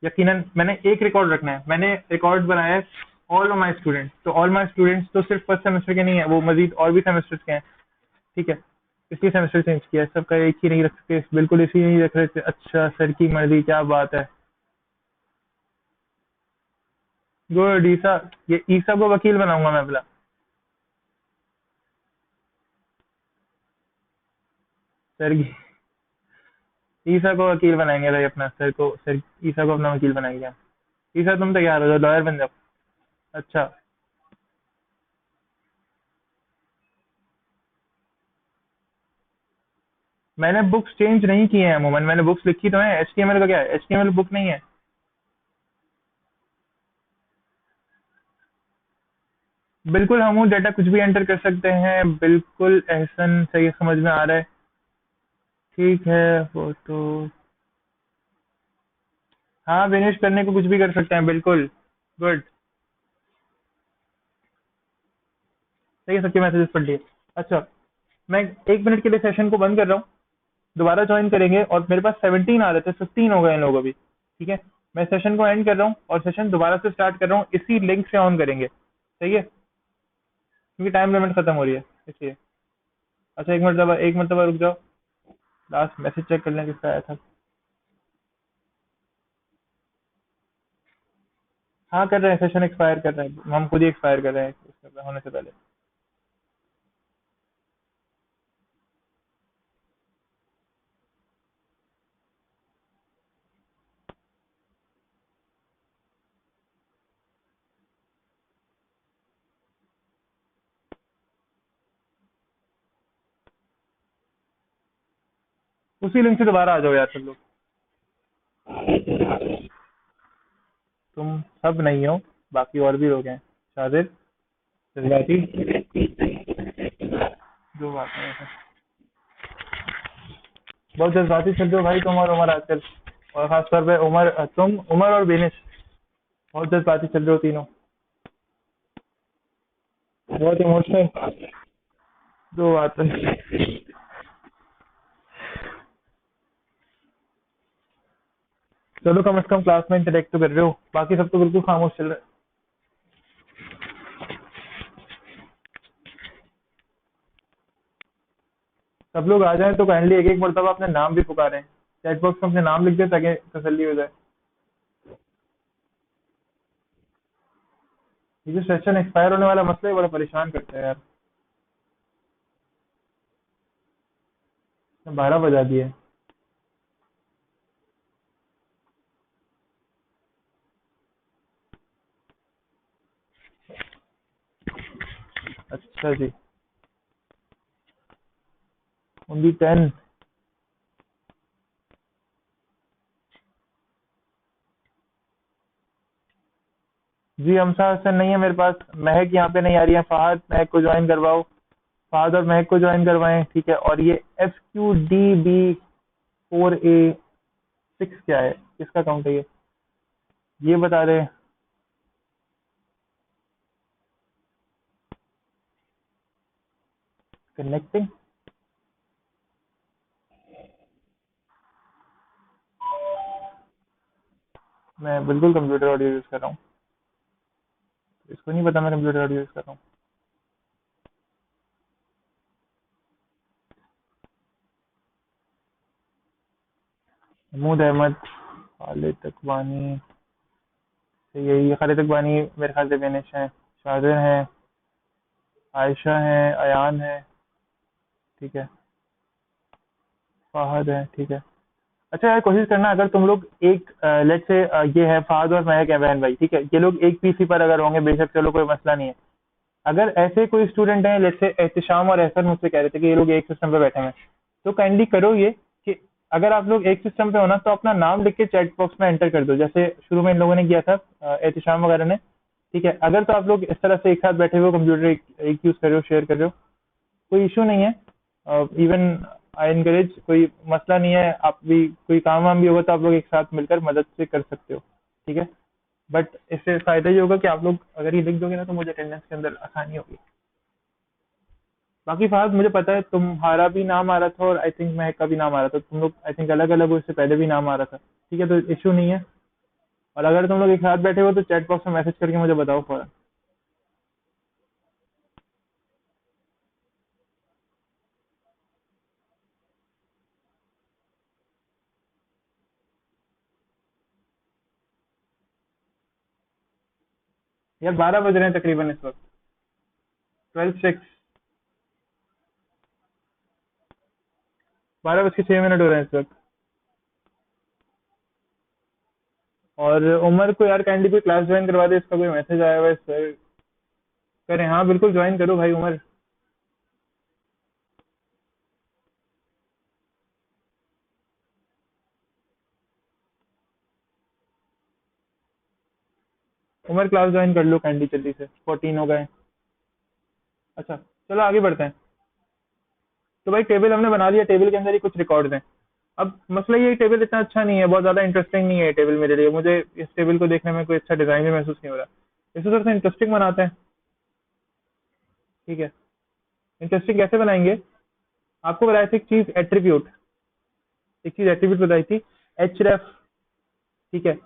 यकीनन मैंने एक रिकॉर्ड रखना है, मैंने रिकॉर्ड बनाया है ऑल माई स्टूडेंट्स, तो ऑल माई स्टूडेंट्स तो सिर्फ फर्स्ट सेमेस्टर के नहीं है, वो मजीद और भी सेमेस्टर्स के हैं। ठीक है, इसलिए सेमेस्टर चेंज किया है, सबका एक ही नहीं रख सकते, बिल्कुल इसी नहीं रख रहे थे। अच्छा सर की मर्जी, क्या बात है। गुड ईसा, ये ईसा को वकील बनाऊंगा मैं अपना। सर की, ईसा को वकील बनाएंगे भाई अपना, सर को, सर ईसा को अपना वकील बनाएंगे हम। ईसा तुम तैयार हो जाओ, लॉयर बन जाओ। अच्छा, मैंने बुक्स चेंज नहीं किए हैं अमूमन, मैंने बुक्स लिखी तो है। एचटीएमएल का क्या है, एचटीएमएल बुक नहीं है। बिल्कुल, हम वो डाटा कुछ भी एंटर कर सकते हैं, बिल्कुल एहसन, सही समझ में आ रहा है। ठीक है, वो तो हाँ, फिनिश करने को कुछ भी कर सकते हैं, बिल्कुल। गुड। सही है, सबके मैसेजेस पढ़ लिए। अच्छा, मैं 1 मिनट के लिए सेशन को बंद कर रहा हूँ, दोबारा ज्वाइन करेंगे। और मेरे पास 17 आ रहे थे, 15 हो गए इन लोग अभी। ठीक है, मैं सेशन को एंड कर रहा हूँ और सेशन दोबारा से स्टार्ट कर रहा हूँ, इसी लिंक से ऑन करेंगे। सही है, क्योंकि टाइम लिमिट खत्म हो रही है इसलिए। अच्छा, 1 मिनट रुक जाओ, लास्ट मैसेज चेक कर लें किसका आया था। हाँ, कर रहे हैं, सेशन एक्सपायर कर रहे हैं, हम खुद ही एक्सपायर कर रहे हैं इससे होने से पहले। उसी लिंक से दोबारा आ जाओ यार सब लोग। तुम सब नहीं हो, बाकी और भी लोग हैं। शादिर, जज्बाती, जो बात है ऐसा। बहुत जज्बाती चल रहे हो भाई तुम और उमर आजकल, और खासतौर पे उमर, तुम उमर और बेनिश बहुत जज्बाती चल रहे हो तीनों, बहुत इमोशनल। जो बात है, चलो कम से कम क्लास में इंटरेक्ट तो कर रहे हो, बाकी सब तो बिल्कुल खामोश चल रहा है। सब लोग आ जाएं तो काइंडली एक एक मरतबा अपने नाम भी पुकारें, चैट बॉक्स में अपने नाम लिख दे ताकि तसल्ली हो जाए। ये जो सेशन एक्सपायर होने वाला मसला है बड़ा परेशान करता है यार। 12 बजा दिए। अच्छा। अच्छा जी, ओनली 10। जी हमसा हसन नहीं है मेरे पास, महक यहाँ पे नहीं आ रही है, फहद महक को ज्वाइन करवाओ, फहद और महक को ज्वाइन करवाएं, ठीक है। और ये FQDB4A6 क्या है, किसका अकाउंट है ये बता दे। कनेक्टिंग, मैं बिल्कुल कंप्यूटर ऑडियो यूज कर रहा हूँ, इसको नहीं पता मैं कंप्यूटर ऑडियो यूज कर रहा हूँ। महमूद अहमद, खालिद तकवानी, यही खालिद तकवानी मेरे ख्याल से बेनिश है, शादिर है, आयशा है, अयान है, ठीक है, फहद है, ठीक है। अच्छा यार कोशिश करना, अगर तुम लोग एक लेट से ये है फहद और महक है बहन भाई, ठीक है, ये लोग एक पीसी पर अगर होंगे बेशक चलो कोई मसला नहीं है। अगर ऐसे कोई स्टूडेंट हैं, लेट से एहतिशाम और एहसन मुझसे कह रहे थे कि ये लोग एक सिस्टम पे बैठे हैं, तो काइंडली करो ये कि अगर आप लोग एक सिस्टम पे हो ना तो अपना नाम लिख के चैट बॉक्स में एंटर कर दो, जैसे शुरू में इन लोगों ने किया था एहतिशाम वगैरह ने, ठीक है। अगर तो आप लोग इस तरह से एक साथ बैठे हुए कंप्यूटर एक यूज कर रहे हो, शेयर कर रहे हो, कोई इशू नहीं है। इवन आई एनकरेज, कोई मसला नहीं है, आप भी कोई काम वाम भी होगा तो आप लोग एक साथ मिलकर मदद से कर सकते हो, ठीक है। बट इससे फायदा ये होगा कि आप लोग अगर ये लिख दोगे ना तो मुझे अटेंडेंस के अंदर आसानी होगी। बाकी फहद मुझे पता है तुम्हारा भी नाम आ रहा था और आई थिंक महक का भी नाम आ रहा था, तुम लोग आई थिंक अलग अलग हो, इससे पहले भी नाम आ रहा था, ठीक है, तो इशू नहीं है। और अगर तुम लोग एक साथ बैठे हो तो चैट बॉक्स में मैसेज करके मुझे बताओ फौरन। यार 12 बज रहे हैं तकरीबन इस वक्त, 12:06, 12:06 हो रहे हैं इस वक्त। और उमर को यार काइंडली कोई क्लास ज्वाइन करवा दे, इसका कोई मैसेज आया हुआ है सर, करें, हाँ बिल्कुल ज्वाइन करो भाई उमर। उमर क्लास ज्वाइन कर लो काइंडली जल्दी से, 14 हो गए। अच्छा चलो आगे बढ़ते हैं। तो भाई टेबल हमने बना लिया, टेबल के अंदर ही कुछ रिकॉर्ड हैं। अब मसला ये टेबल इतना अच्छा नहीं है, बहुत ज्यादा इंटरेस्टिंग नहीं है टेबल मेरे लिए, मुझे इस टेबल को देखने में कोई अच्छा डिजाइन भी महसूस नहीं हो रहा। इसे थोड़ा सा इंटरेस्टिंग बनाते हैं, ठीक है। इंटरेस्टिंग कैसे बनाएंगे, आपको बताई थी एक चीज एट्रीब्यूट, एक चीज एट्रीब्यूट बताई थी, एच रेफ, ठीक है।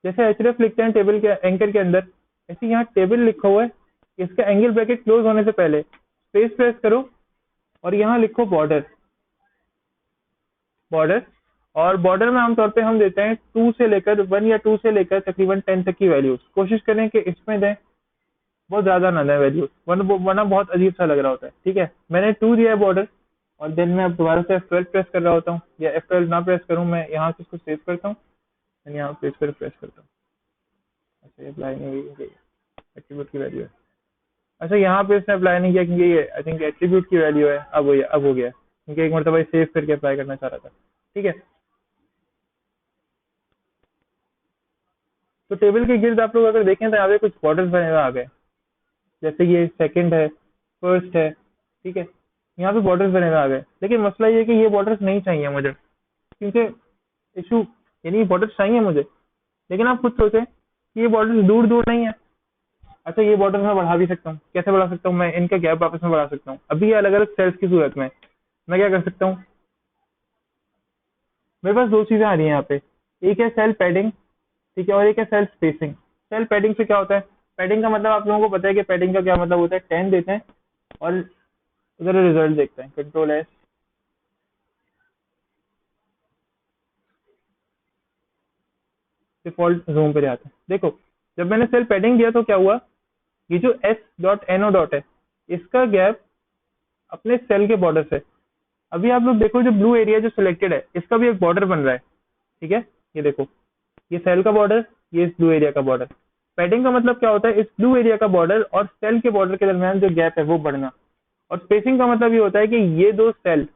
जैसे एच रेफ लिखते हैं टेबल के एंकर के अंदर, ऐसे यहाँ टेबल लिखा हुआ है, इसका एंगल ब्रैकेट क्लोज होने से पहले स्पेस प्रेस करो और यहाँ लिखो बॉर्डर, बॉर्डर। और बॉर्डर में आमतौर पे हम देते हैं 2 से लेकर 1 या 2 से लेकर तकरीबन 10 तक की वैल्यूज, कोशिश करें कि इसमें दें, बहुत ज्यादा ना दें वैल्यूज, वरना बहुत अजीब सा लग रहा होता है, ठीक है। मैंने 2 दिया है बॉर्डर, और देन मैं अब दोबारा से F12 प्रेस कर रहा होता हूँ, या F12 ना प्रेस करूँ, मैं यहाँ से इसको सेव करता हूँ, मैं यहाँ पेज पर प्रेस करता हूँ। अच्छा ये अप्लाई नहीं हुई, एट्रीब्यूट की वैल्यू है। अच्छा यहाँ पे इसने अप्लाई नहीं किया क्योंकि ये आई थिंक एट्रीब्यूट की वैल्यू है, अब हो गया क्योंकि एक मरतबा सेव करके अप्लाई करना चाह रहा था, ठीक है। तो टेबल के गिर्द आप लोग अगर देखें तो यहाँ पे कुछ बॉर्डर्स बने हुए आ गए, जैसे ये सेकंड है, फर्स्ट है, ठीक है, यहाँ पे बॉर्डर्स बने हुए आ गए। लेकिन मसला ये है कि ये बॉर्डर्स नहीं चाहिए मुझे, क्योंकि इशू, यानी ये बॉर्डर्स चाहिए मुझे, लेकिन आप खुद सोचें कि ये बॉर्डर्स दूर दूर नहीं है। अच्छा ये बॉर्डर मैं बढ़ा भी सकता हूँ, कैसे बढ़ा सकता हूँ, मैं इनका गैप आपस में बढ़ा सकता हूँ, अभी ये अलग अलग सेल्स की सूरत में मैं क्या कर सकता हूँ, मेरे पास दो चीजें आ रही हैं यहाँ पे, एक है सेल पैडिंग, ठीक है, और एक है सेल स्पेसिंग। सेल पैडिंग से क्या होता है, पैडिंग का मतलब आप लोगों को पता है कि पैडिंग का क्या मतलब होता है, 10 देते हैं और उधर रिजल्ट देखते हैं, कंट्रोल S, डिफॉल्ट जूम पे जाते हैं। देखो जब मैंने सेल पैडिंग दिया तो क्या हुआ, ये जो S.NO. है, इसका गैप अपने सेल के बॉर्डर से, अभी आप लोग देखो जो ब्लू एरिया जो सिलेक्टेड है इसका भी एक बॉर्डर बन रहा है, ठीक है। ये देखो, ये सेल का बॉर्डर, ये इस ब्लू एरिया का बॉर्डर, पैडिंग का मतलब क्या होता है, इस ब्लू एरिया का बॉर्डर और सेल के बॉर्डर के दरमियान जो गैप है वो बढ़ना। और स्पेसिंग का मतलब ये होता है कि ये दो सेल,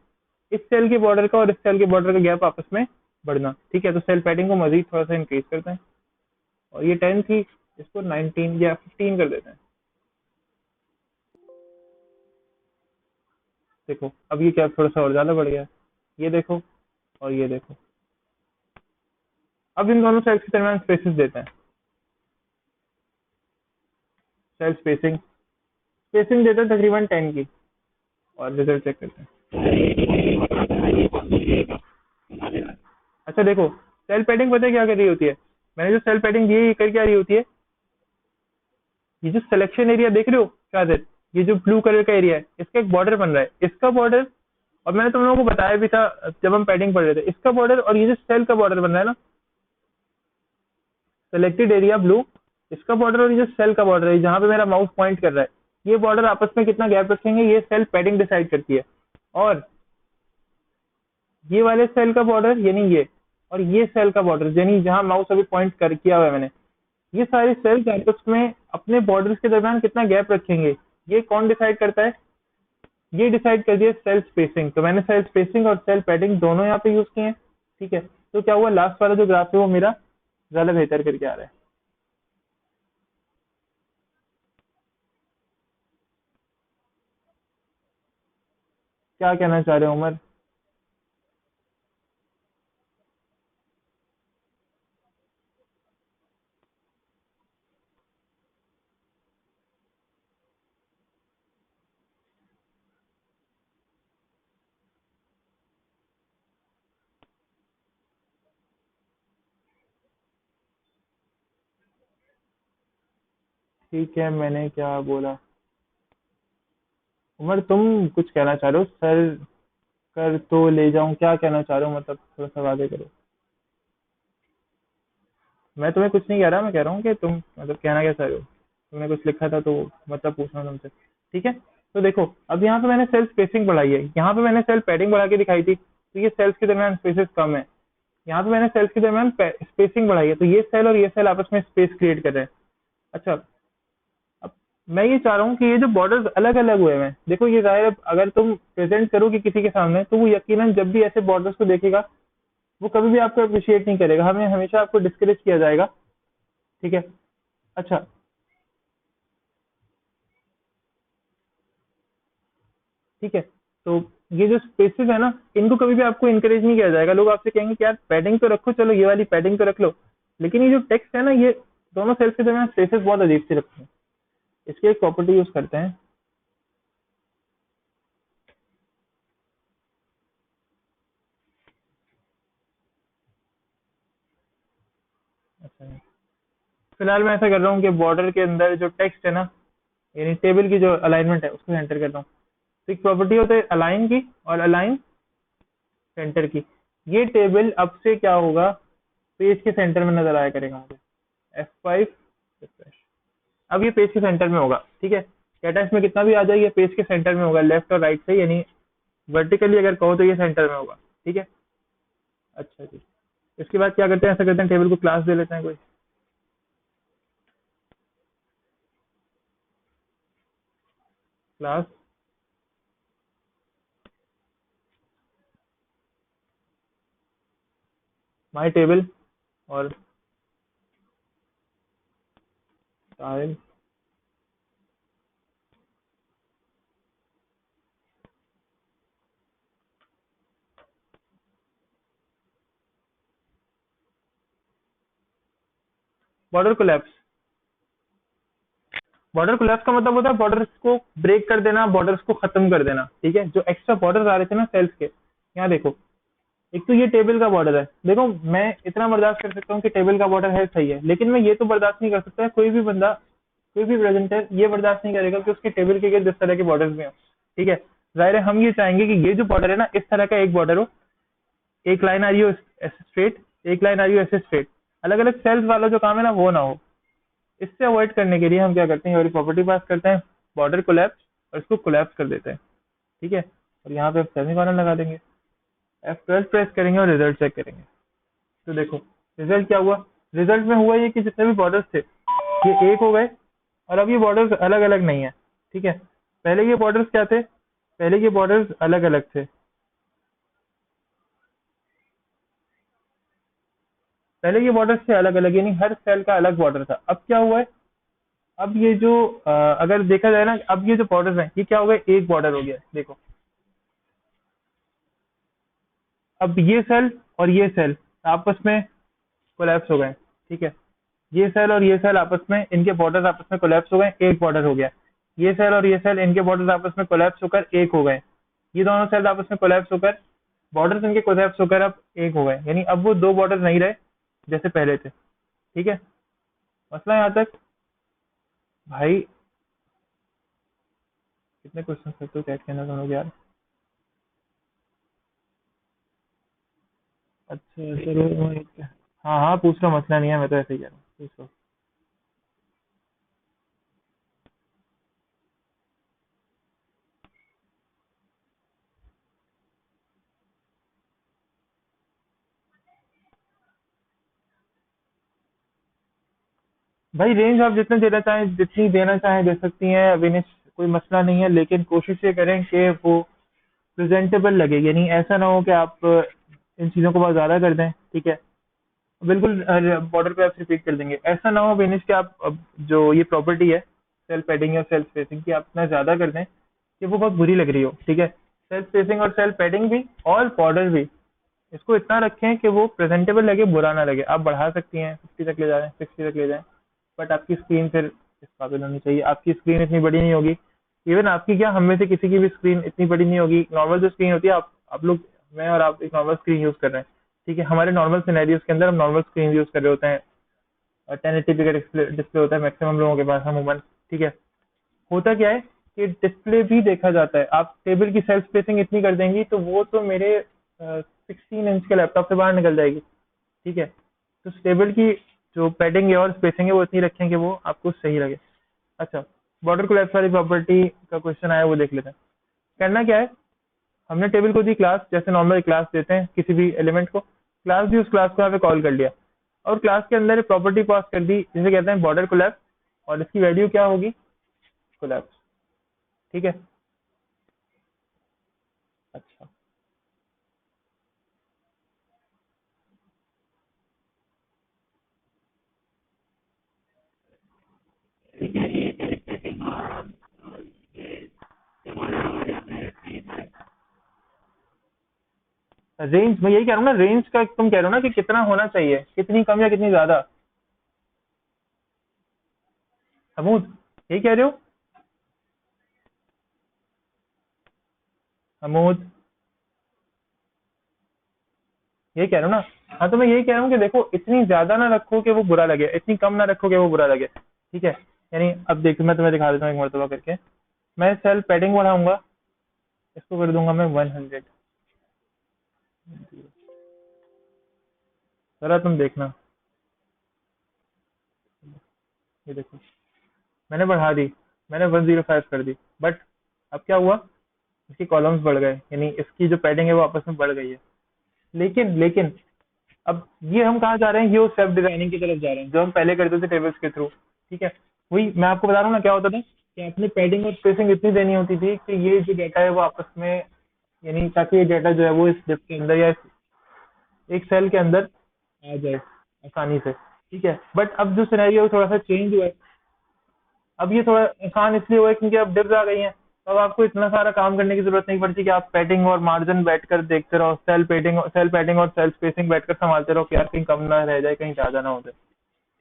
इस सेल के बॉर्डर का और इस सेल के बॉर्डर का गैप आपस में बढ़ना। ठीक है, तो सेल पैडिंग को मजीद थोड़ा सा इंक्रीज करते हैं। और ये 10 थी, इसको 19 या 15 कर देते हैं। देखो अब ये गैप थोड़ा सा और ज्यादा बढ़ गया है। ये देखो और ये देखो। अब इन दोनों सेल्स के दरमियान स्पेसेस देते हैं। सेल स्पेसिंग, स्पेसिंग देते हैं तकरीबन 10 की। और रिजल्ट चेक करते हैं। अच्छा देखो, सेल पैडिंग पता है क्या कर रही होती है, मैंने जो सेल पैडिंग दी है ये कर क्या रही होती है, ये जो सिलेक्शन एरिया देख रहे हो शायद, ये जो ब्लू कलर का एरिया है इसका एक बॉर्डर बन रहा है, इसका बॉर्डर, और मैंने तुम लोगों को बताया भी था जब हम पैडिंग पढ़ रहे थे, इसका बॉर्डर और ये जो सेल का बॉर्डर बन रहा है ना, सिलेक्टेड एरिया ब्लू, इसका बॉर्डर और ये जो सेल का बॉर्डर है जहां पे मेरा माउस पॉइंट कर रहा है, ये बॉर्डर आपस में कितना गैप रखेंगे ये सेल पैडिंग डिसाइड करती है। और ये वाले सेल का बॉर्डर यानी ये, और ये सेल का बॉर्डर यानी जहां माउस अभी पॉइंट कर किया हुआ है मैंने, ये सारे सेल्स आपस में अपने बॉर्डर्स के दरमियान कितना गैप रखेंगे, ये कौन डिसाइड करता है, ये डिसाइड कर दिया सेल स्पेसिंग। तो मैंने सेल स्पेसिंग और सेल पैडिंग दोनों यहाँ पे यूज किए हैं। ठीक है, तो क्या हुआ, लास्ट वाला जो ग्राफ है वो मेरा ज्यादा बेहतर करके आ रहा है। क्या कहना चाह रहे हो उमर? ठीक है, मैंने क्या बोला? उमर तुम कुछ कहना चाह रहे हो, सर कर तो ले जाऊं, क्या कहना चाह रहे हो, मतलब थोड़ा सा वादे करो। मैं तुम्हें कुछ नहीं कह रहा, मैं कह रहा हूँ कि तुम मतलब कहना क्या चाह रहे हो, तुमने कुछ लिखा था तो मतलब पूछ रहा हूँ तुमसे। ठीक है, तो देखो अब यहाँ पे मैंने सेल स्पेसिंग बढ़ाई है, यहाँ पे मैंने सेल पैडिंग बढ़ा के दिखाई थी, तो ये सेल्स के दरमियान स्पेसेस कम है। यहाँ पे मैंने सेल्स के दरमियान स्पेसिंग बढ़ाई है, तो ये सेल और ये सेल आपस में स्पेस क्रिएट कर रहे हैं। अच्छा, अब मैं ये चाह रहा हूँ कि ये जो बॉर्डर्स अलग अलग हुए हैं, देखो ये जाहिर है अगर तुम प्रेजेंट करोगे किसी के सामने तो वो यकीनन जब भी ऐसे बॉर्डर्स को देखेगा वो कभी भी आपको अप्रिशिएट नहीं करेगा, हमें हमेशा आपको डिस्करेज किया जाएगा। ठीक है, अच्छा, ठीक है, तो ये जो स्पेसेस है ना, इनको कभी भी आपको इंकरेज नहीं किया जाएगा, लोग आपसे कहेंगे कि यार पैडिंग तो रखो, चलो ये वाली पैडिंग तो रख लो, लेकिन ये जो टेक्स्ट है ना, ये दोनों सेल्स के दरमियान स्पेसेस बहुत अजीब से लगते हैं। इसकी एक प्रॉपर्टी यूज करते हैं। अच्छा, फिलहाल मैं ऐसा कर रहा हूँ कि बॉर्डर के अंदर जो टेक्स्ट है ना, यानी टेबल की जो अलाइनमेंट है उसको सेंटर करता हूँ। तो एक प्रॉपर्टी होता है अलाइन की, और अलाइन सेंटर की। ये टेबल अब से क्या होगा, पेज के सेंटर में नजर आया करेगा मुझे। F5 रिफ्रेश, अब ये पेज के सेंटर में होगा। ठीक है, डाटा इसमें कितना भी आ जाए ये पेज के सेंटर में होगा, लेफ्ट और राइट से, यानी वर्टिकली अगर कहो तो ये सेंटर में होगा। ठीक है, अच्छा जी, इसके बाद क्या करते हैं, ऐसा करते हैं टेबल को क्लास दे लेते हैं कोई। क्लास माई टेबल और style. Border collapse, border collapse का मतलब होता है बॉर्डर्स को ब्रेक कर देना, बॉर्डर्स को खत्म कर देना। ठीक है, जो एक्स्ट्रा बॉर्डर आ रहे थे ना सेल्स के, यहाँ देखो, एक तो ये टेबल का बॉर्डर है, देखो मैं इतना बर्दाश्त कर सकता हूँ कि टेबल का बॉर्डर है सही है, लेकिन मैं ये तो बर्दाश्त नहीं कर सकता, कोई भी बंदा, कोई भी प्रेजेंटर ये बर्दाश्त नहीं करेगा कि उसके टेबल के इस तरह के बॉर्डर में हो। ठीक है, जाहिर है हम ये चाहेंगे कि ये जो बॉर्डर है ना इस तरह का एक बॉर्डर हो, एक लाइन आ रही हो ऐसे स्ट्रेट, एक लाइन आ रही हो ऐसे स्ट्रेट, अलग अलग सेल्स वाला जो काम है ना वो ना हो। इससे अवॉइड करने के लिए हम क्या करते हैं, हमारी प्रॉपर्टी पास करते हैं बॉर्डर कोलैप्स, और इसको कोलैप्स कर देते हैं। ठीक है, और यहाँ पे सेमीकोलन लगा देंगे, F12 प्रेस करेंगे और रिजल्ट चेक करेंगे। तो देखो रिजल्ट क्या हुआ, रिजल्ट में हुआ ये कि जितने भी बॉर्डर्स थे ये एक हो गए, और अब ये बॉर्डर्स अलग अलग नहीं है। ठीक है, पहले ये बॉर्डर्स क्या थे, पहले ये बॉर्डर्स अलग अलग थे, पहले ये बॉर्डर्स थे अलग अलग, यानी हर सेल का अलग बॉर्डर था। अब क्या हुआ है, अब ये जो अगर देखा जाए ना, अब ये जो बॉर्डर्स हैं ये क्या हो गए, एक बॉर्डर हो गया। देखो अब ये सेल और ये सेल आपस में कोलैप्स हो गए। ठीक है, ये सेल और ये सेल आपस में, इनके बॉर्डर आपस में कोलैप्स हो गए, एक बॉर्डर हो गया। ये सेल और ये सेल, इनके बॉर्डर आपस में कोलैप्स होकर एक हो गए। ये दोनों सेल आपस में कोलैप्स होकर, बॉर्डर इनके कोलैप्स होकर अब एक हो गए, यानी अब वो दो बॉर्डर नहीं रहे जैसे पहले थे। ठीक है, मसला यहाँ तक। भाई कितने क्वेश्चन करते हो चैट के अंदर तुम लोग यार। अच्छा चलो, हाँ हाँ पूछ लो, मसला नहीं है, मैं तो ऐसे ही कह रहा हूँ, पूछ लो। भाई रेंज आप जितने देना चाहें, जितनी देना चाहें दे सकती हैं विनिश, कोई मसला नहीं है, लेकिन कोशिश ये करें कि वो प्रेजेंटेबल लगे, यानी ऐसा ना हो कि आप इन चीज़ों को बहुत ज़्यादा कर दें। ठीक है, बिल्कुल बॉर्डर पे आप रिपीट कर देंगे, ऐसा ना हो बेनिश कि आप अब जो ये प्रॉपर्टी है सेल्फ पैडिंग या सेल्फ स्पेसिंग की, आप इतना ज़्यादा कर दें कि वो बहुत बुरी लग रही हो। ठीक है, सेल्फ स्पेसिंग और सेल्फ पैडिंग भी और बॉर्डर भी, इसको इतना रखें कि वो प्रेजेंटेबल लगे, बुरा ना लगे। आप बढ़ा सकती हैं, 50 तक ले जाएं, 60 तक ले जाएं, बट आपकी स्क्रीन फिर इस काबिल होनी चाहिए। आपकी स्क्रीन इतनी बड़ी नहीं होगी, इवन आपकी क्या, हम में से किसी की भी स्क्रीन इतनी बड़ी नहीं होगी। नॉर्मल जो स्क्रीन होती है, आप लोग, मैं और आप एक नॉर्मल स्क्रीन यूज कर रहे हैं। ठीक है, हमारे नॉर्मल सिनेरियोज के अंदर हम नॉर्मल स्क्रीन यूज कर रहे होते हैं, 1080p का डिस्प्ले होता है मैक्सिमम लोगों के पास अमूमन। ठीक है, होता क्या है कि डिस्प्ले भी देखा जाता है। आप टेबल की सेल्फ स्पेसिंग इतनी कर देंगी तो वो तो मेरे 16 इंच के लैपटॉप से बाहर निकल जाएगी। ठीक है, तो टेबल की जो पैडिंग है और स्पेसिंग है वो इतनी रखें कि वो आपको सही लगे। अच्छा, बॉर्डर कोलैप्स वाली प्रॉपर्टी का क्वेश्चन आया, वो देख लेते हैं। करना क्या है, हमने टेबल को दी क्लास, जैसे नॉर्मल क्लास देते हैं किसी भी एलिमेंट को, क्लास दी, उस क्लास को यहाँ पे कॉल कर लिया, और क्लास के अंदर प्रॉपर्टी पास कर दी जिसे कहते हैं बॉर्डर कोलैप्स, और इसकी वैल्यू क्या होगी, कोलैप्स। ठीक है, अच्छा रेंज, मैं यही कह रहा हूँ ना, रेंज का तुम कह रहे हो ना कि कितना होना चाहिए, कितनी कम या कितनी ज्यादा, अमूद यही कह रहे हो, अमूद यही कह रहे हो ना। हाँ तो मैं यही कह रहा हूँ कि देखो, इतनी ज्यादा ना रखो कि वो बुरा लगे, इतनी कम ना रखो कि वो बुरा लगे। ठीक है, यानी अब देखो मैं तुम्हें दिखा देता हूँ एक मरतबा करके। मैं सेल पैडिंग बढ़ाऊंगा, इसको कर दूंगा मैं 100। जरा तुम देखना, ये देखो मैंने बढ़ा दी, मैंने 105 कर दी, बट अब क्या हुआ, इसकी कॉलम्स बढ़ गए, यानी इसकी जो पैडिंग है वो आपस में बढ़ गई है। लेकिन अब ये हम कहाँ जा रहे हैं, ये वो सेल्फ डिजाइनिंग की तरफ जा रहे हैं जो हम पहले करते थे टेबल्स के थ्रू। ठीक है, वही मैं आपको बता रहा हूँ ना, क्या होता था कि अपनी पैडिंग और स्पेसिंग इतनी देनी होती थी कि ये जो डेटा है वो आपस में, यानी ताकि ये डेटा जो है वो इस डिप के अंदर या एक सेल के अंदर आ जाए आसानी से। ठीक है, बट अब जो सिनेरियो है वो थोड़ा सा चेंज हुआ है। अब ये थोड़ा आसान इसलिए हुआ है क्योंकि अब डिप्स आ गई हैं, तो अब आपको इतना सारा काम करने की जरूरत नहीं पड़ती कि आप पैडिंग और मार्जिन बैठकर देखते रहो, सेल पैडिंग और सेल स्पेसिंग बैठकर संभालते रहो कि यार कहीं कम ना रह जाए, कहीं ज्यादा ना हो जाए।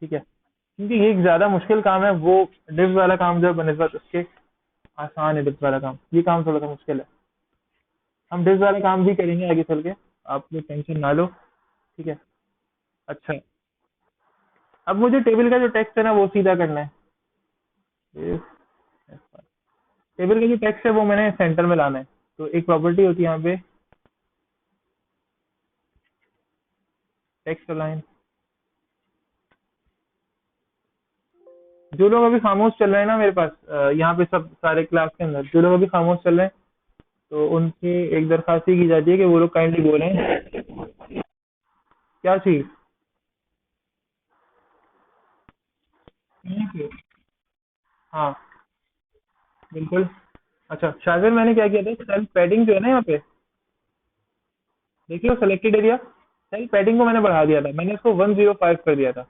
ठीक है, क्योंकि ये एक ज्यादा मुश्किल काम है, वो डिप्स वाला काम जो है बनस्बत उसके आसान है। डिप्स वाला काम, ये काम थोड़ा सा मुश्किल है। हम डिप्स वाला काम भी करेंगे आगे चल के, आप लोग टेंशन ना लो। ठीक है, अच्छा, अब मुझे टेबल का जो टेक्स्ट है ना वो सीधा करना है। टेबल का जो टेक्स्ट है वो मैंने सेंटर में लाना है। तो एक प्रॉपर्टी होती है यहाँ पे, टेक्स्ट अलाइन। जो लोग अभी खामोश चल रहे हैं ना मेरे पास, यहाँ पे सब सारे क्लास के अंदर जो लोग अभी खामोश चल रहे हैं, तो उनकी एक दरखास्त ही की जाती है कि वो लोग काइंडली बोलें क्या चीज। यहीं पे। हाँ बिल्कुल। अच्छा शायद मैंने क्या किया था, सेल्फ पैडिंग जो है ना यहाँ पे, देखिए वो सेलेक्टेड एरिया, सेल्फ पैडिंग को मैंने बढ़ा दिया था, मैंने इसको 105 कर दिया था।